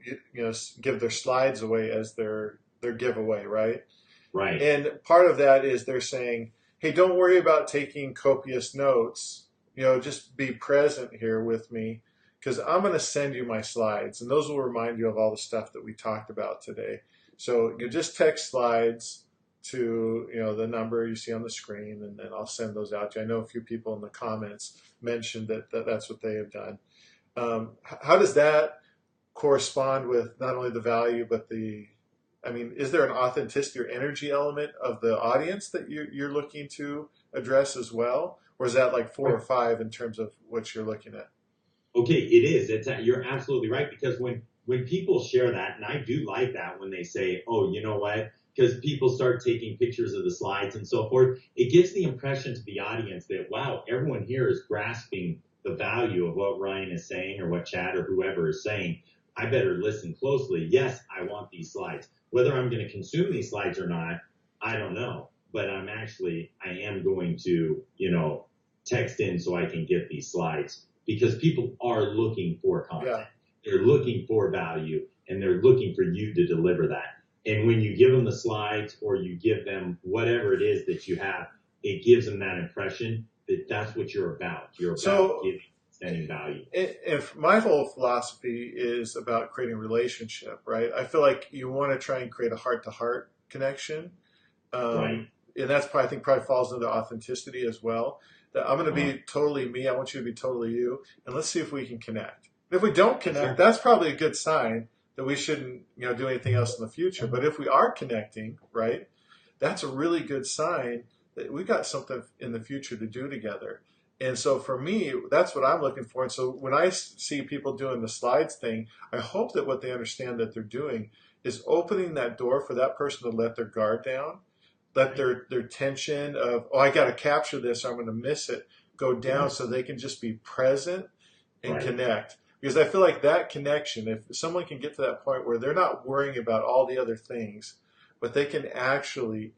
give their slides away as their giveaway, right? Right. And part of that is they're saying, hey, don't worry about taking copious notes. Just be present here with me because I'm going to send you my slides, and those will remind you of all the stuff that we talked about today. So you just text slides to the number you see on the screen, and then I'll send those out to you. I know a few people in the comments mentioned that's what they have done. How does that correspond with not only the value but is there an authenticity or energy element of the audience that you're looking to address as well, or is that like 4 or 5 in terms of what you're looking at? Okay, it is. You're absolutely right, because when people share that, and I do like that when they say, oh, you know what? Because people start taking pictures of the slides and so forth, it gives the impression to the audience that, wow, everyone here is grasping the value of what Ryan is saying or what Chad or whoever is saying. I better listen closely. Yes, I want these slides. Whether I'm going to consume these slides or not, I don't know. But I am going to, text in so I can get these slides, because people are looking for content. Yeah. They're looking for value, and they're looking for you to deliver that. And when you give them the slides or you give them whatever it is that you have, it gives them that impression that that's what you're about. You're about giving, sending value. If my whole philosophy is about creating a relationship, right? I feel like you want to try and create a heart-to-heart connection. Right. And that's probably falls into authenticity as well. That I'm going to be totally me. I want you to be totally you. And let's see if we can connect. If we don't connect, that's probably a good sign that we shouldn't, do anything else in the future. But if we are connecting, right, that's a really good sign that we've got something in the future to do together. And so for me, that's what I'm looking for. And so when I see people doing the slides thing, I hope that what they understand that they're doing is opening that door for that person to let their guard down, let their tension of, oh, I got to capture this or I'm going to miss it, go down so they can just be present and connect. Because I feel like that connection, if someone can get to that point where they're not worrying about all the other things, but they can actually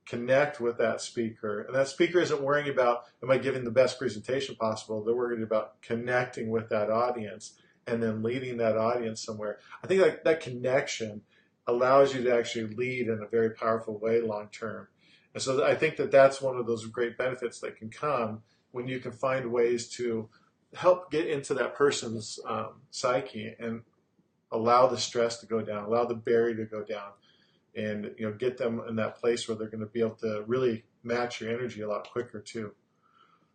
connect with that speaker, and that speaker isn't worrying about, am I giving the best presentation possible? They're worried about connecting with that audience and then leading that audience somewhere. I think that connection allows you to actually lead in a very powerful way long term. And so I think that's one of those great benefits that can come when you can find ways to help get into that person's psyche and allow the stress to go down, allow the barrier to go down, and get them in that place where they're going to be able to really match your energy a lot quicker too.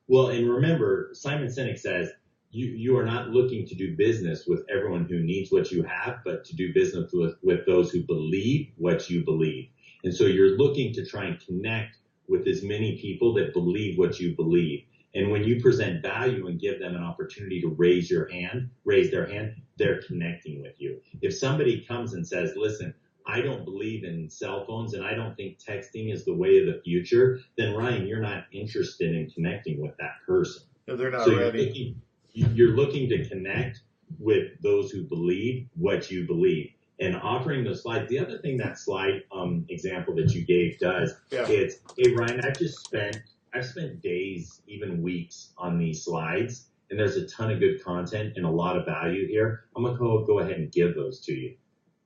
Well, and remember, Simon Sinek says you are not looking to do business with everyone who needs what you have, but to do business with those who believe what you believe. And so you're looking to try and connect with as many people that believe what you believe. And when you present value and give them an opportunity to raise their hand, they're connecting with you. If somebody comes and says, listen, I don't believe in cell phones and I don't think texting is the way of the future, then Ryan, you're not interested in connecting with that person. No, they're not So ready. you're looking to connect with those who believe what you believe. And offering those slides, the other thing that slide example that you gave does, it's, hey Ryan, I've spent days, even weeks on these slides, and there's a ton of good content and a lot of value here. I'm gonna go ahead and give those to you.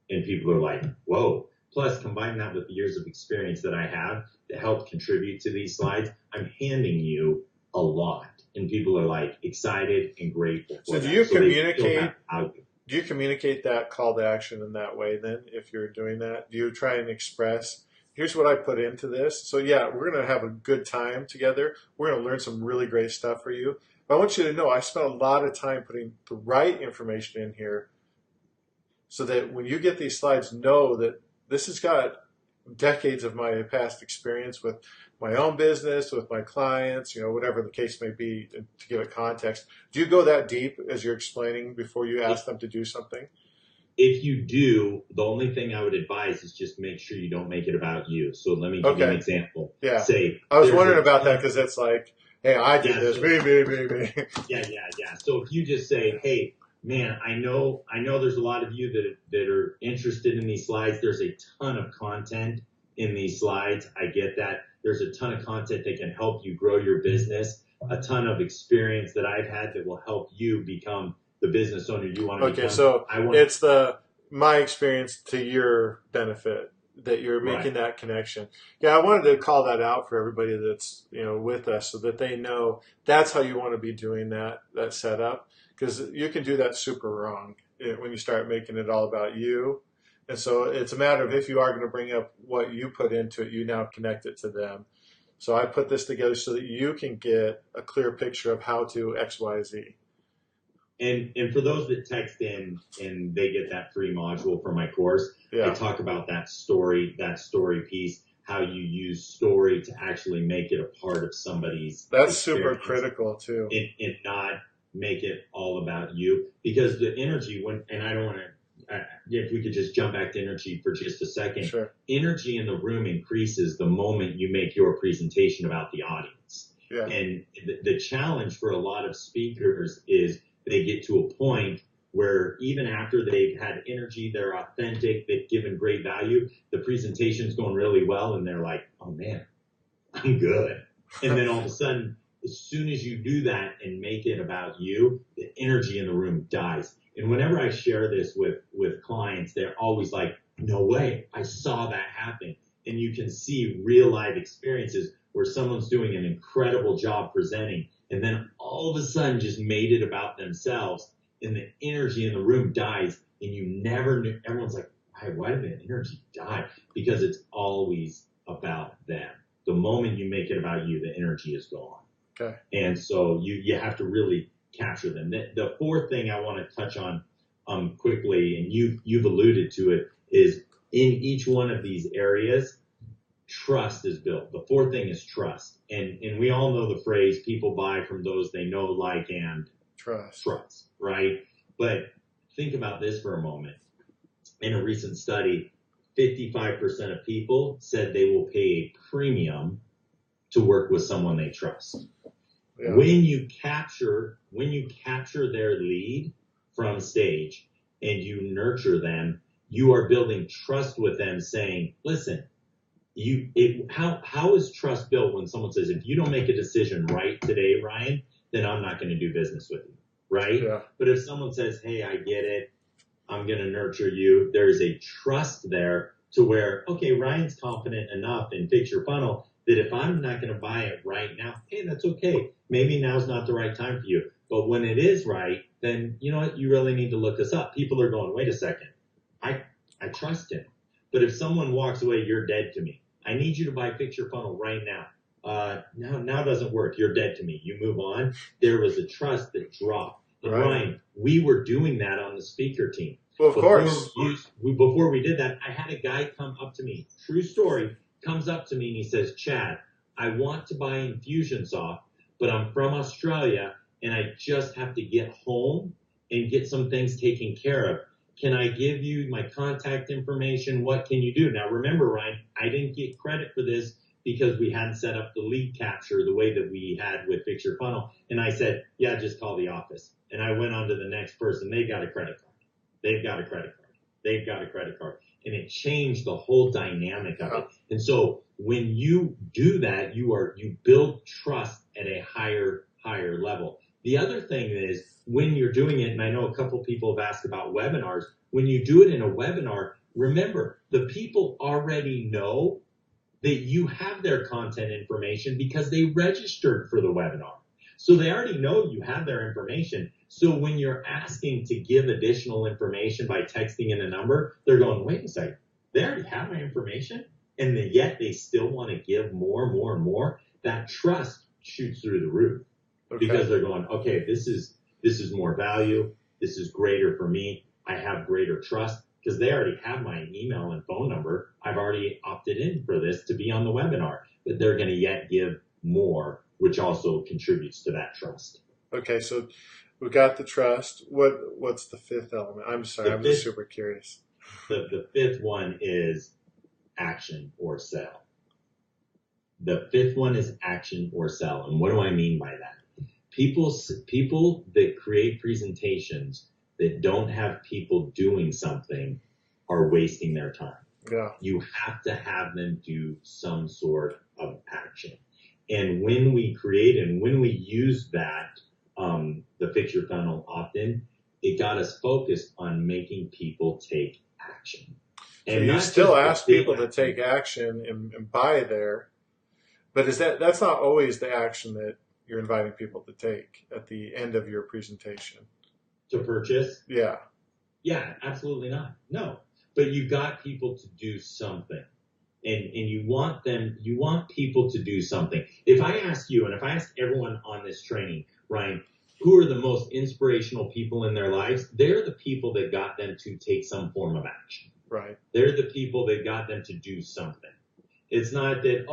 And people are like, whoa. Plus, combine that with the years of experience that I have to help contribute to these slides, I'm handing you a lot. And people are like excited and grateful for So that. do you So they communicate? feel that Do you communicate that call to action in that way then, if you're doing that? Do you try and express, here's what I put into this? So yeah, we're going to have a good time together. We're going to learn some really great stuff for you. But I want you to know I spent a lot of time putting the right information in here so that when you get these slides, know that this has got decades of my past experience with my own business, with my clients, whatever the case may be, to give it context. Do you go that deep as you're explaining before you ask them to do something? If you do, the only thing I would advise is just make sure you don't make it about you. So let me give you an example. Yeah. Say, I was wondering about that because it's like, hey, I did this, me. Yeah. So if you just say, hey, man, I know there's a lot of you that are interested in these slides. There's a ton of content in these slides. I get that. There's a ton of content that can help you grow your business, a ton of experience that I've had that will help you become the business owner you want to become. Okay, so it's my experience to your benefit that you're making that connection. Yeah, I wanted to call that out for everybody that's with us so that they know that's how you want to be doing that setup, because you can do that super wrong when you start making it all about you. And so it's a matter of, if you are going to bring up what you put into it, you now connect it to them. So I put this together so that you can get a clear picture of how to X, Y, Z. And for those that text in and they get that free module for my course, I talk about that story piece, how you use story to actually make it a part of somebody's That's super critical too. And not make it all about you, because the energy and I don't want to, if we could just jump back to energy for just a second. Sure. Energy in the room increases the moment you make your presentation about the audience. Yeah. And the challenge for a lot of speakers is they get to a point where even after they've had energy, they're authentic, they've given great value, the presentation's going really well, and they're like, oh man, I'm good. And then all of a sudden, as soon as you do that and make it about you, the energy in the room dies. And whenever I share this with clients, they're always like, no way, I saw that happen. And you can see real life experiences where someone's doing an incredible job presenting, and then all of a sudden just made it about themselves, and the energy in the room dies, and you never knew. Everyone's like, why did the energy die? Because it's always about them. The moment you make it about you, the energy is gone. Okay. And so you have to really capture them. The fourth thing I want to touch on quickly, and you've alluded to it, is in each one of these areas, trust is built. The fourth thing is trust. And we all know the phrase, people buy from those they know, like, and trust, right? But think about this for a moment. In a recent study, 55% of people said they will pay a premium to work with someone they trust. Yeah. When you capture their lead from stage and you nurture them, you are building trust with them, saying, listen, how is trust built when someone says, if you don't make a decision right today, Ryan, then I'm not going to do business with you, right? Yeah. But if someone says, hey, I get it, I'm going to nurture you, there's a trust there to where, okay, Ryan's confident enough in Fix Your Funnel that if I'm not going to buy it right now, hey, that's okay. Maybe now's not the right time for you. But when it is right, then you know what? You really need to look this up. People are going, wait a second. I trust him. But if someone walks away, you're dead to me. I need you to buy Fix Your Funnel right now. now doesn't work. You're dead to me. You move on. There was a trust that dropped. And Right. Ryan, we were doing that on the speaker team. Well, of course. Before we did that, I had a guy come up to me. True story. Comes up to me and he says, Chad, I want to buy Infusionsoft, but I'm from Australia and I just have to get home and get some things taken care of. Can I give you my contact information? What can you do? Now, remember, Ryan, I didn't get credit for this because we hadn't set up the lead capture the way that we had with Fix Your Funnel. And I said, yeah, just call the office. And I went on to the next person. They've got a credit card. They've got a credit card. They've got a credit card. And it changed the whole dynamic of it. And so when you do that, you build trust at a higher level. The other thing is when you're doing it, and I know a couple people have asked about webinars, when you do it in a webinar, remember the people already know that you have their content information because they registered for the webinar. So they already know you have their information. So when you're asking to give additional information by texting in a number, they're going, wait a second, they already have my information, and yet they still want to give more and more and more. That trust shoots through the roof because they're going, okay, this is more value. This is greater for me. I have greater trust because they already have my email and phone number. I've already opted in for this to be on the webinar, but they're going to yet give more, which also contributes to that trust. Okay, so we got the trust. What's the fifth element? I'm sorry, I'm just super curious. The fifth one is action or sell. The fifth one is action or sell. And what do I mean by that? People that create presentations that don't have people doing something are wasting their time. Yeah. You have to have them do some sort of action. And when we create and when we use that, the Fix Your Funnel opt-in, it got us focused on making people take action. And so you still ask people to take action and buy there, but that's not always the action that you're inviting people to take at the end of your presentation. To purchase? Yeah. Yeah, absolutely not. No. But you got people to do something. And you want people to do something. If I ask you, and if I ask everyone on this training, Ryan, who are the most inspirational people in their lives? They're the people that got them to take some form of action. Right. They're the people that got them to do something. It's not that,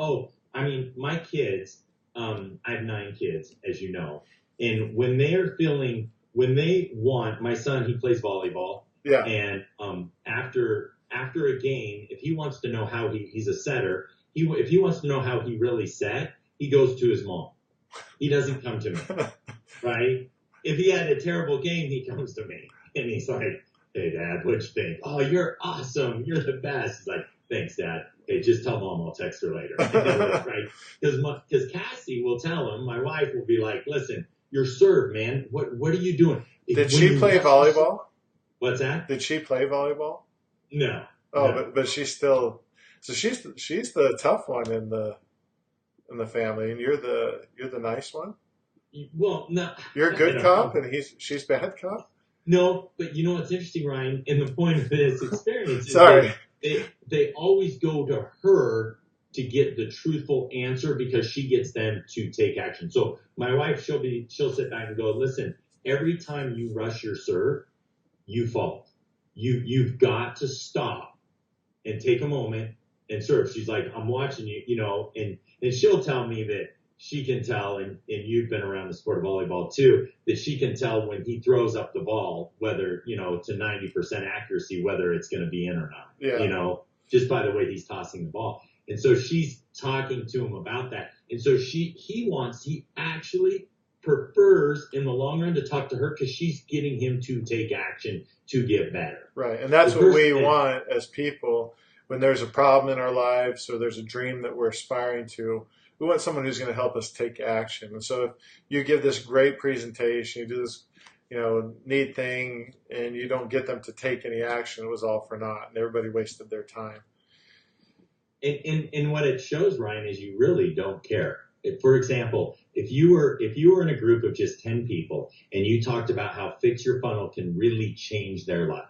my kids, I have 9 kids, as you know, and when they want, my son, he plays volleyball. Yeah. And after a game, if he wants to know how he's a setter, if he wants to know how he really set, he goes to his mom. He doesn't come to me, right? If he had a terrible game, he comes to me and he's like, hey, Dad, what'd you think? Oh, you're awesome. You're the best. He's like, thanks, Dad. Hey, just tell Mom I'll text her later. Right? Because Cassie will tell him, my wife will be like, listen, your serve, man. What are you doing? Did she play volleyball? What's that? Did she play volleyball? No. Oh, no. But she's still. So she's the tough one in the family, and you're the nice one. Well, no. You're a good cop, and she's bad cop. No, but you know what's interesting, Ryan? And the point of this experience is Sorry. They always go to her to get the truthful answer because she gets them to take action. So my wife, she'll sit back and go, listen, every time you rush your serve, you fault. You've got to stop and take a moment and serve. She's like, I'm watching you, and she'll tell me that she can tell, and you've been around the sport of volleyball too, that she can tell when he throws up the ball, whether, to 90% accuracy, whether it's going to be in or not, yeah. Just by the way he's tossing the ball. And so she's talking to him about that. And so he actually prefers in the long run to talk to her because she's getting him to take action to get better. Right. And that's what we want as people when there's a problem in our lives or there's a dream that we're aspiring to. We want someone who's going to help us take action. And so if you give this great presentation, you do this, neat thing, and you don't get them to take any action, it was all for naught, and everybody wasted their time. And what it shows, Ryan, is you really don't care. For example, if you were in a group of just 10 people and you talked about how Fix Your Funnel can really change their life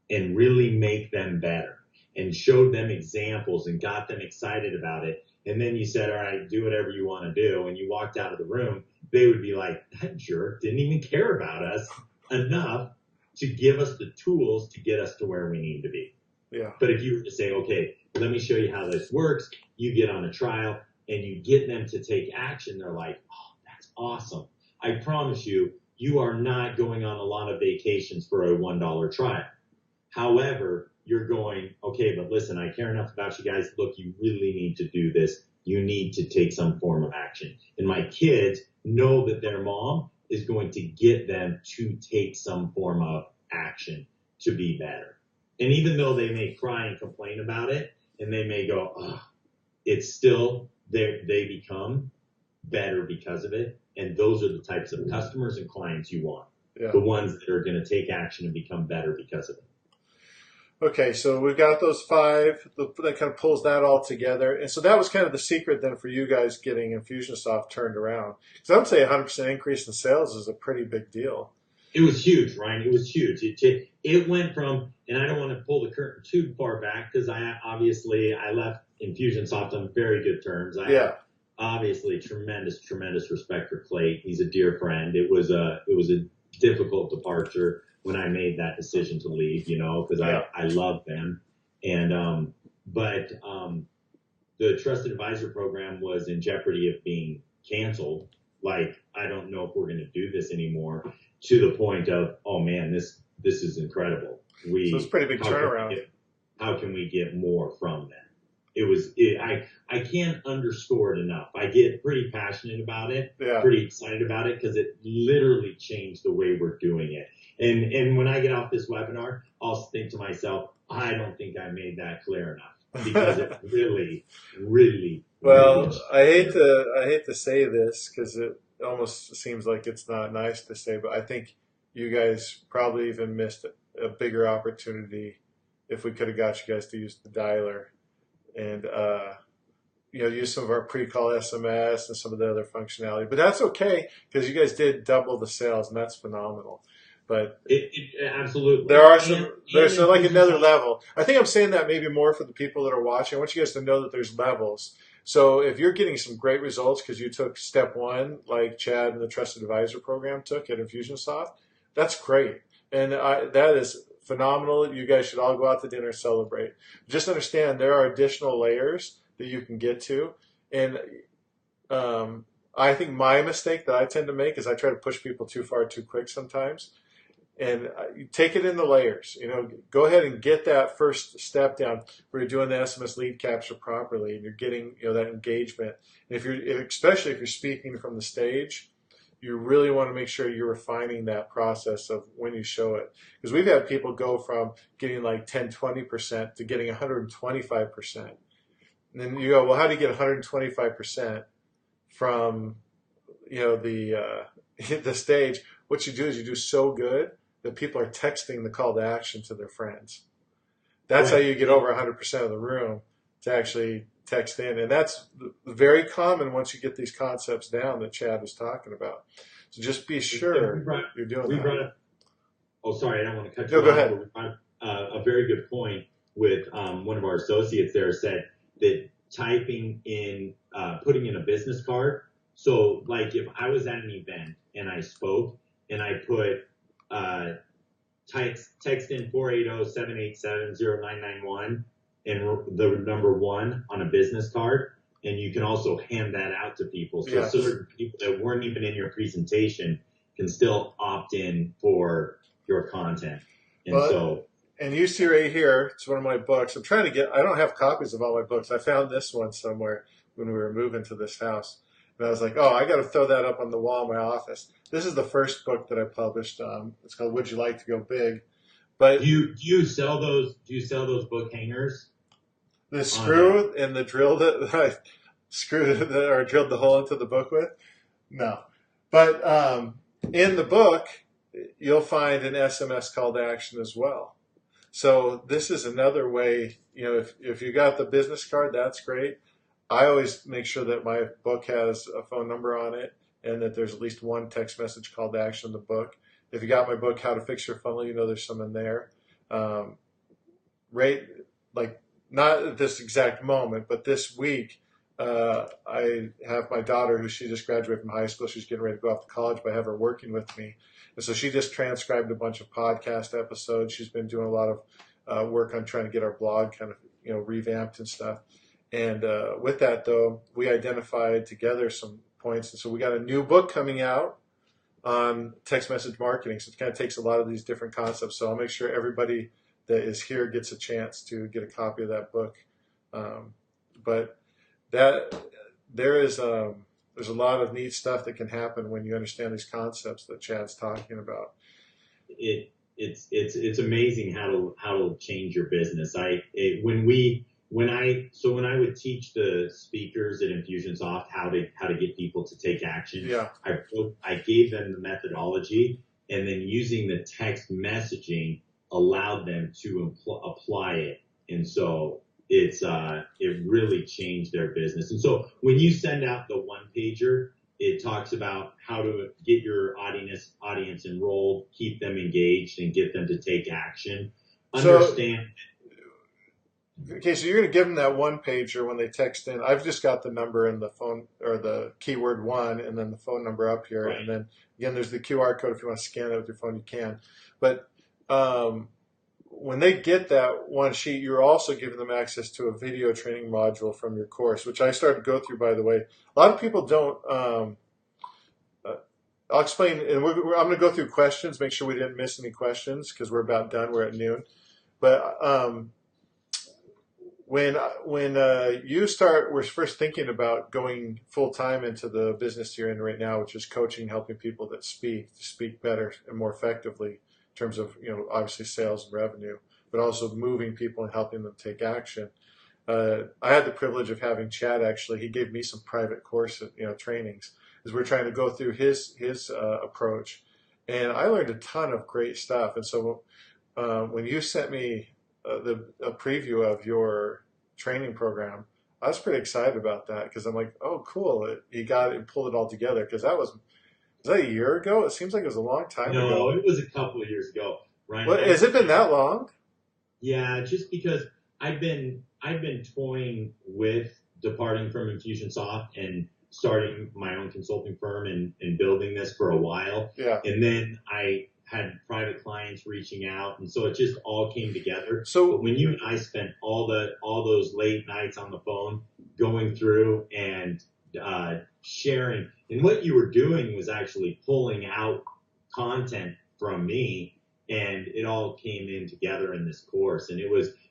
and really make them better and showed them examples and got them excited about it, and then you said, all right, do whatever you want to do, and you walked out of the room, they would be like, that jerk didn't even care about us enough to give us the tools to get us to where we need to be. Yeah. But if you were to say, okay, let me show you how this works, you get on a trial and you get them to take action, they're like, oh, that's awesome. I promise you, you are not going on a lot of vacations for a $1 trial. However, you're going, okay, but listen, I care enough about you guys. Look, you really need to do this. You need to take some form of action. And my kids know that their mom is going to get them to take some form of action to be better. And even though they may cry and complain about it, and they may go, oh, it's still, they become better because of it. And those are the types of customers and clients you want. Yeah. The ones that are going to take action and become better because of it. Okay, so we've got those 5 that kind of pulls that all together. And so that was kind of the secret then for you guys getting Infusionsoft turned around. Because I would say 100% increase in sales is a pretty big deal. It was huge, Ryan. It was huge. It went from, and I don't want to pull the curtain too far back because I left Infusionsoft on very good terms. I have obviously tremendous respect for Clay. He's a dear friend. It was a difficult departure when I made that decision to leave, because I love them. And but the Trusted Advisor program was in jeopardy of being canceled. Like, I don't know if we're going to do this anymore, to the point of, oh man, this is incredible. So it's a pretty big turnaround. How can we get more from them? I can't underscore it enough. I get pretty passionate about it, pretty excited about it, because it literally changed the way we're doing it. And when I get off this webinar, I'll think to myself, I don't think I made that clear enough, because it really. Well, I hate to say this because it almost seems like it's not nice to say, but I think you guys probably even missed a bigger opportunity if we could have got you guys to use the dialer and use some of our pre-call SMS and some of the other functionality. But that's okay because you guys did double the sales, and that's phenomenal. But absolutely, there are there's like another level. I think I'm saying that maybe more for the people that are watching. I want you guys to know that there's levels. So if you're getting some great results because you took step 1, like Chad and the Trusted Advisor program took at Infusionsoft, that's great. And that is phenomenal. You guys should all go out to dinner and celebrate. Just understand there are additional layers that you can get to. And I think my mistake that I tend to make is I try to push people too far too quick sometimes. And you take it in the layers. Go ahead and get that first step down where you're doing the SMS lead capture properly, and you're getting that engagement. And especially if you're speaking from the stage, you really want to make sure you're refining that process of when you show it. Because we've had people go from getting like 10-20% to getting 125%. And then you go, well, how do you get 125% from the stage? What you do is you do so good that people are texting the call to action to their friends. That's how you get over 100% of the room to actually text in. And that's very common once you get these concepts down that Chad was talking about. So just be sure you're doing that. Sorry, I don't want to cut you off. Go ahead. A very good point with one of our associates there said that typing in, putting in a business card. So like if I was at an event and I spoke and I put text in 480-787-0991 and the number 1 on a business card, and you can also hand that out to people. So certain people that weren't even in your presentation can still opt in for your content. And you see right here, it's one of my books. I don't have copies of all my books. I found this one somewhere when we were moving to this house. And I was like, I got to throw that up on the wall in my office. This is the first book that I published. It's called Would You Like to Go Big? But do you sell those? Do you sell those book hangers? The screw and the drill that I drilled the hole into the book with? No. But in the book, you'll find an SMS call to action as well. So this is another way. If you got the business card, that's great. I always make sure that my book has a phone number on it and that there's at least one text message call to action in the book. If you got my book, How to Fix Your Funnel, there's some in there. Not at this exact moment, but this week, I have my daughter who she just graduated from high school. She's getting ready to go off to college, but I have her working with me. And so she just transcribed a bunch of podcast episodes. She's been doing a lot of work on trying to get our blog kind of, revamped and stuff. And with that, though, we identified together some points. And so we got a new book coming out on text message marketing. So it kind of takes a lot of these different concepts. So I'll make sure everybody that is here gets a chance to get a copy of that book. But that there's a lot of neat stuff that can happen when you understand these concepts that Chad's talking about. It's amazing how to change your business. When I would teach the speakers at Infusionsoft how to get people to take action, Yeah. I gave them the methodology, and then using the text messaging allowed them to apply it. And so it really changed their business. And so when you send out the one pager, it talks about how to get your audience enrolled, keep them engaged, and get them to take action. Understand. Okay, so you're going to give them that one pager when they text in. I've just got the number and the phone, or the keyword one, and then the phone number up here. Right. And then again, there's the QR code. If you want to scan it with your phone, you can. But when they get that one sheet, you're also giving them access to a video training module from your course, which I started to go through, by the way. A lot of people don't. I'll explain, and I'm going to go through questions, make sure we didn't miss any questions because we're about done. We're at noon. But when we're first thinking about going full time into the business you're in right now, which is coaching, helping people that speak better and more effectively in terms of, obviously sales and revenue, but also moving people and helping them take action. I had the privilege of having Chad. Actually, he gave me some private course, trainings as we're trying to go through his approach, and I learned a ton of great stuff. And so when you sent me a preview of your training program, I was pretty excited about that because I'm like, oh, cool. He got it and pulled it all together because was that a year ago? It seems like it was a long time ago. No, it was a couple of years ago. Right? Has it been that long? Yeah, just because I've been toying with departing from Infusionsoft and starting my own consulting firm and building this for a while. Yeah. And then I had private clients reaching out, and so it just all came together. So but when you and I spent all those late nights on the phone going through and sharing, and what you were doing was actually pulling out content from me, and it all came in together in this course. And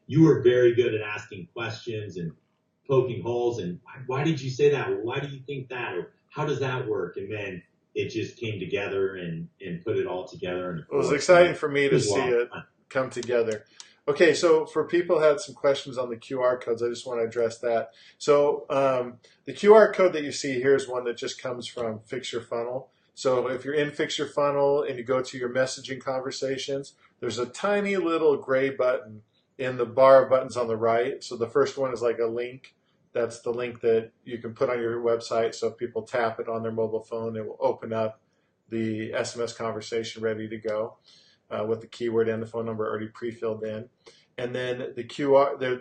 you were very good at asking questions and poking holes, and why did you say that? Or why do you think that? Or how does that work? And then it just came together and put it all together. And it was exciting for me to see it come together. Okay, so for people who had some questions on the QR codes, I just want to address that. So the QR code that you see here is one that just comes from Fix Your Funnel. So if you're in Fix Your Funnel and you go to your messaging conversations, there's a tiny little gray button in the bar of buttons on the right. So the first one is like a link. That's the link that you can put on your website. So if people tap it on their mobile phone, it will open up the SMS conversation ready to go with the keyword and the phone number already pre-filled in. And then the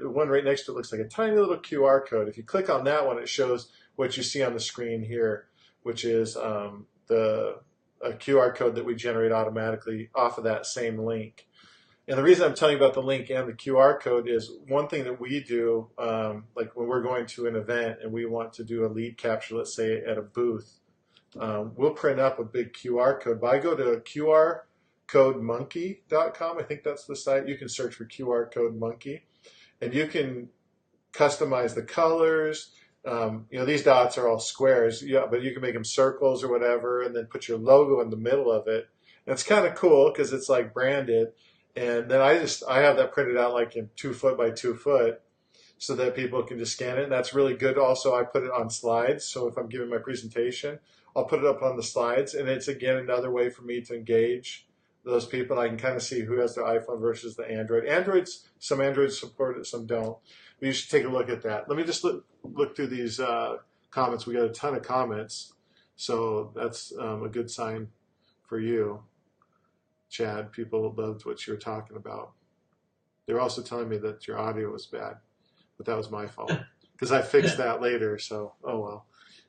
one right next to it looks like a tiny little QR code. If you click on that one, it shows what you see on the screen here, which is a QR code that we generate automatically off of that same link. And the reason I'm telling you about the link and the QR code is one thing that we do, like when we're going to an event and we want to do a lead capture, let's say at a booth, we'll print up a big QR code. But I go to QRCodeMonkey.com. I think that's the site. You can search for QR Code Monkey, and you can customize the colors. These dots are all squares, but you can make them circles or whatever, and then put your logo in the middle of it. And it's kind of cool because it's like branded. And then I have that printed out like in 2 foot by 2 foot so that people can just scan it. And that's really good. Also, I put it on slides. So if I'm giving my presentation, I'll put it up on the slides. And it's, again, another way for me to engage those people. And I can kind of see who has their iPhone versus the Android. Some Androids support it, some don't. But you should take a look at that. Let me just look through these comments. We got a ton of comments. So that's a good sign for you, Chad. People loved what you were talking about. They were also telling me that your audio was bad, but that was my fault because I fixed that later. So, oh well,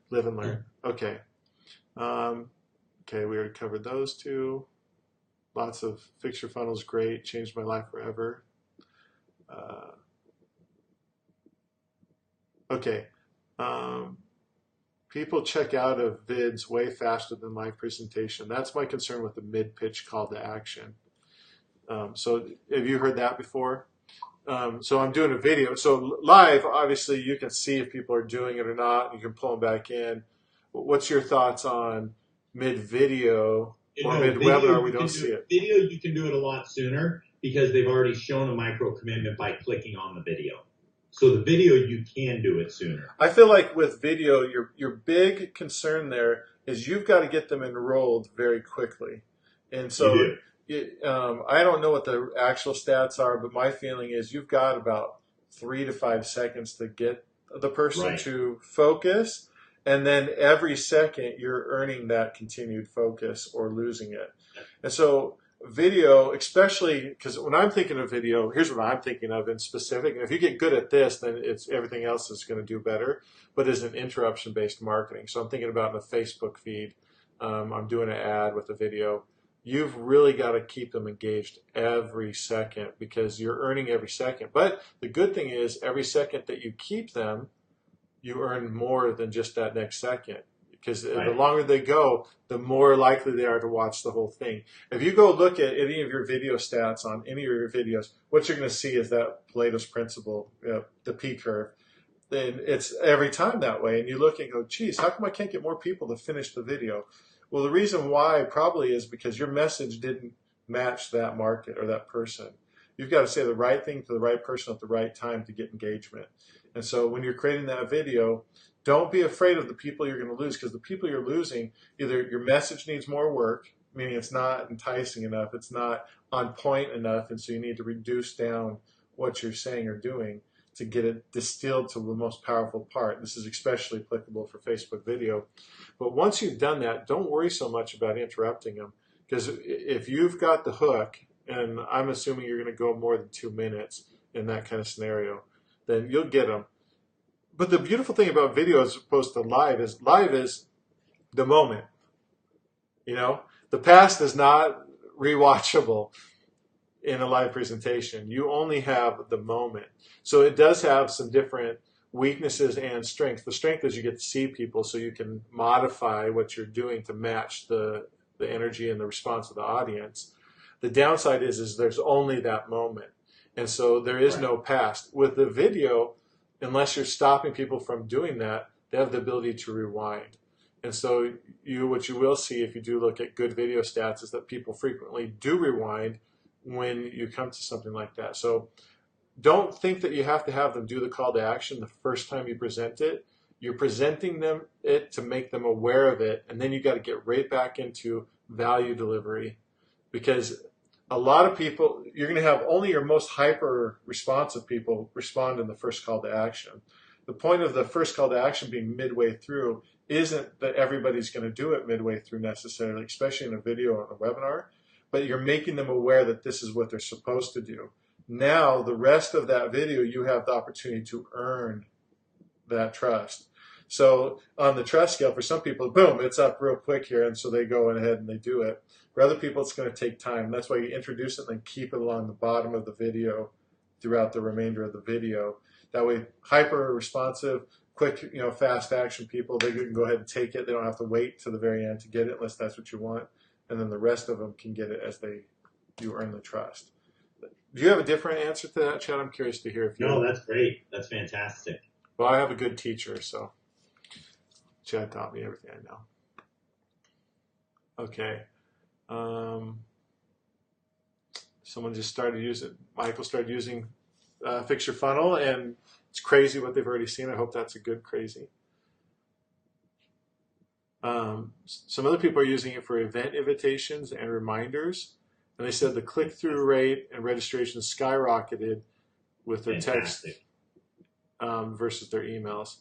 live and learn. Okay. Okay, we already covered those two. Lots of fix your funnels, great, changed my life forever. Okay. People check out of vids way faster than live presentation. That's my concern with the mid-pitch call to action. So have you heard that before? So I'm doing a video. So live, obviously, you can see if people are doing it or not. You can pull them back in. What's your thoughts on mid-video or mid-webinar? We don't see it. Video, you can do it a lot sooner because they've already shown a micro commitment by clicking on the video. So the video, you can do it sooner. I feel like with video, your big concern there is you've got to get them enrolled very quickly. And so I don't know what the actual stats are, but my feeling is you've got about 3 to 5 seconds to get the person to focus. And then every second you're earning that continued focus or losing it. And so video, especially because when I'm thinking of video, here's what I'm thinking of in specific. And if you get good at this, then it's everything else is going to do better. But is an interruption-based marketing. So I'm thinking about in a Facebook feed. I'm doing an ad with a video. You've really got to keep them engaged every second because you're earning every second. But the good thing is every second that you keep them, you earn more than just that next second. Because the longer they go, the more likely they are to watch the whole thing. If you go look at any of your video stats on any of your videos, what you're going to see is that Pareto's principle, the P curve. And it's every time that way. And you look and go, geez, how come I can't get more people to finish the video? Well, the reason why probably is because your message didn't match that market or that person. You've got to say the right thing to the right person at the right time to get engagement. And so when you're creating that video, don't be afraid of the people you're going to lose, because the people you're losing, either your message needs more work, meaning it's not enticing enough, it's not on point enough, and so you need to reduce down what you're saying or doing to get it distilled to the most powerful part. This is especially applicable for Facebook video. But once you've done that, don't worry so much about interrupting them, because if you've got the hook, and I'm assuming you're going to go more than 2 minutes in that kind of scenario, then you'll get them. But the beautiful thing about video as opposed to live is the moment. You know, the past is not rewatchable in a live presentation. You only have the moment. So it does have some different weaknesses and strengths. The strength is you get to see people, so you can modify what you're doing to match the energy and the response of the audience. The downside is there's only that moment. And so there is no past. With the video, unless you're stopping people from doing that, they have the ability to rewind. And so what you will see if you do look at good video stats is that people frequently do rewind when you come to something like that. So don't think that you have to have them do the call to action the first time you present it. You're presenting them it to make them aware of it, and then you got to get right back into value delivery, because a lot of people, you're going to have only your most hyper responsive people respond in the first call to action. The point of the first call to action being midway through isn't that everybody's going to do it midway through necessarily, especially in a video or a webinar, but you're making them aware that this is what they're supposed to do. Now, the rest of that video, you have the opportunity to earn that trust. So on the trust scale, for some people, boom, it's up real quick here, and so they go ahead and they do it. For other people, it's going to take time. That's why you introduce it and then keep it along the bottom of the video throughout the remainder of the video. That way, hyper responsive, quick, fast action people, they can go ahead and take it. They don't have to wait to the very end to get it unless that's what you want. And then the rest of them can get it as you earn the trust. Do you have a different answer to that, Chad? I'm curious to hear if you. No, that's great. That's fantastic. Well, I have a good teacher, so Chad taught me everything I know. Okay. Someone just started using, Michael started using Fix Your Funnel, and it's crazy what they've already seen. I hope that's a good crazy. Some other people are using it for event invitations and reminders, and they said the click-through rate and registration skyrocketed with their text versus their emails.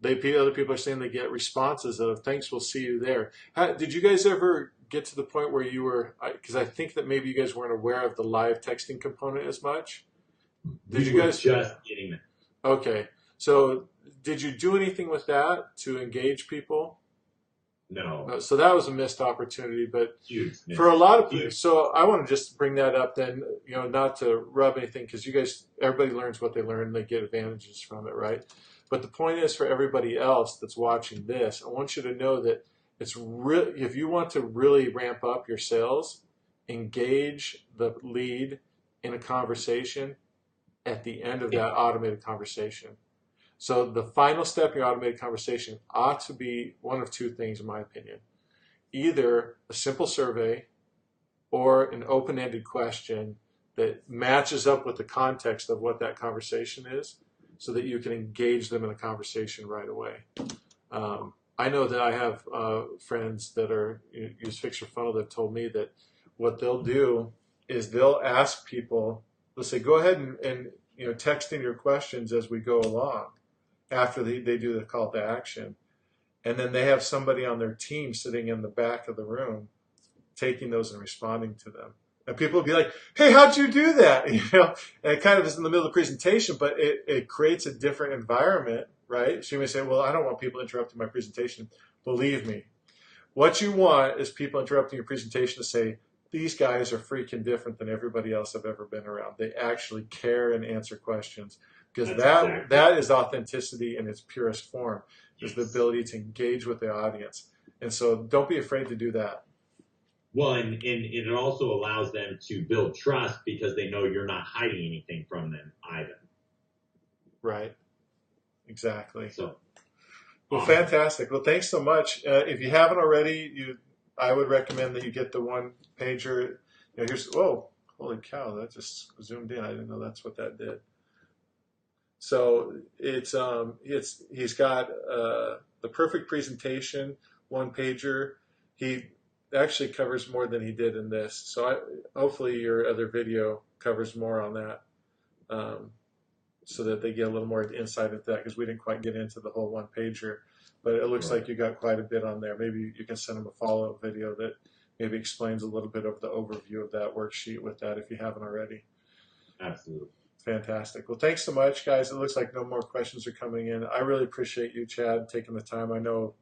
Other people are saying they get responses of "Thanks, we'll see you there." Did you guys ever get to the point where you were? Because I think that maybe you guys weren't aware of the live texting component as much. Did you guys just getting that? Okay. So did you do anything with that to engage people? No, So that was a missed opportunity, but huge. for a lot of people, so I want to just bring that up then, not to rub anything, because you guys, everybody learns what they learn and they get advantages from it, right? But the point is, for everybody else that's watching this, I want you to know that it's real. If you want to really ramp up your sales, engage the lead in a conversation at the end of that automated conversation. So the final step in your automated conversation ought to be one of two things, in my opinion. Either a simple survey or an open-ended question that matches up with the context of what that conversation is, so that you can engage them in a conversation right away. I know that I have friends that use Fix Your Funnel that have told me that what they'll do is they'll ask people, they'll say, go ahead and text in your questions as we go along after they do the call to action. And then they have somebody on their team sitting in the back of the room taking those and responding to them. And people will be like, hey, how'd you do that? And it kind of is in the middle of the presentation, but it creates a different environment, right? So you may say, well, I don't want people interrupting my presentation. Believe me, what you want is people interrupting your presentation to say, these guys are freaking different than everybody else I've ever been around. They actually care and answer questions, because that is authenticity in its purest form, is the ability to engage with the audience. And so don't be afraid to do that. Well, and it also allows them to build trust because they know you're not hiding anything from them either. Right. Exactly. So, well, fantastic. Well, thanks so much. If you haven't already, I would recommend that you get the one pager. Holy cow, that just zoomed in. I didn't know that's what that did. So he's got the perfect presentation, one pager. He actually covers more than he did in this. So hopefully your other video covers more on that, so that they get a little more insight into that, because we didn't quite get into the whole one pager. But it looks like you got quite a bit on there. Maybe you can send them a follow-up video that maybe explains a little bit of the overview of that worksheet with that, if you haven't already. Absolutely. Fantastic. Well, thanks so much, guys. It looks like no more questions are coming in. I really appreciate you, Chad, taking the time. I know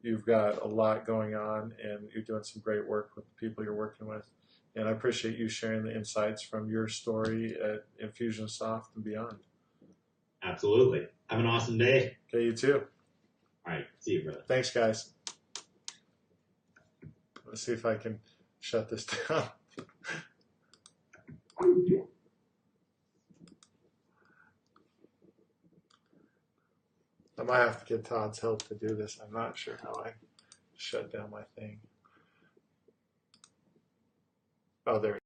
you've got a lot going on, and you're doing some great work with the people you're working with. And I appreciate you sharing the insights from your story at Infusionsoft and beyond. Absolutely. Have an awesome day. Okay, you too. All right. See you, brother. Thanks, guys. Let's see if I can shut this down. I might have to get Todd's help to do this. I'm not sure how I shut down my thing. Oh, there.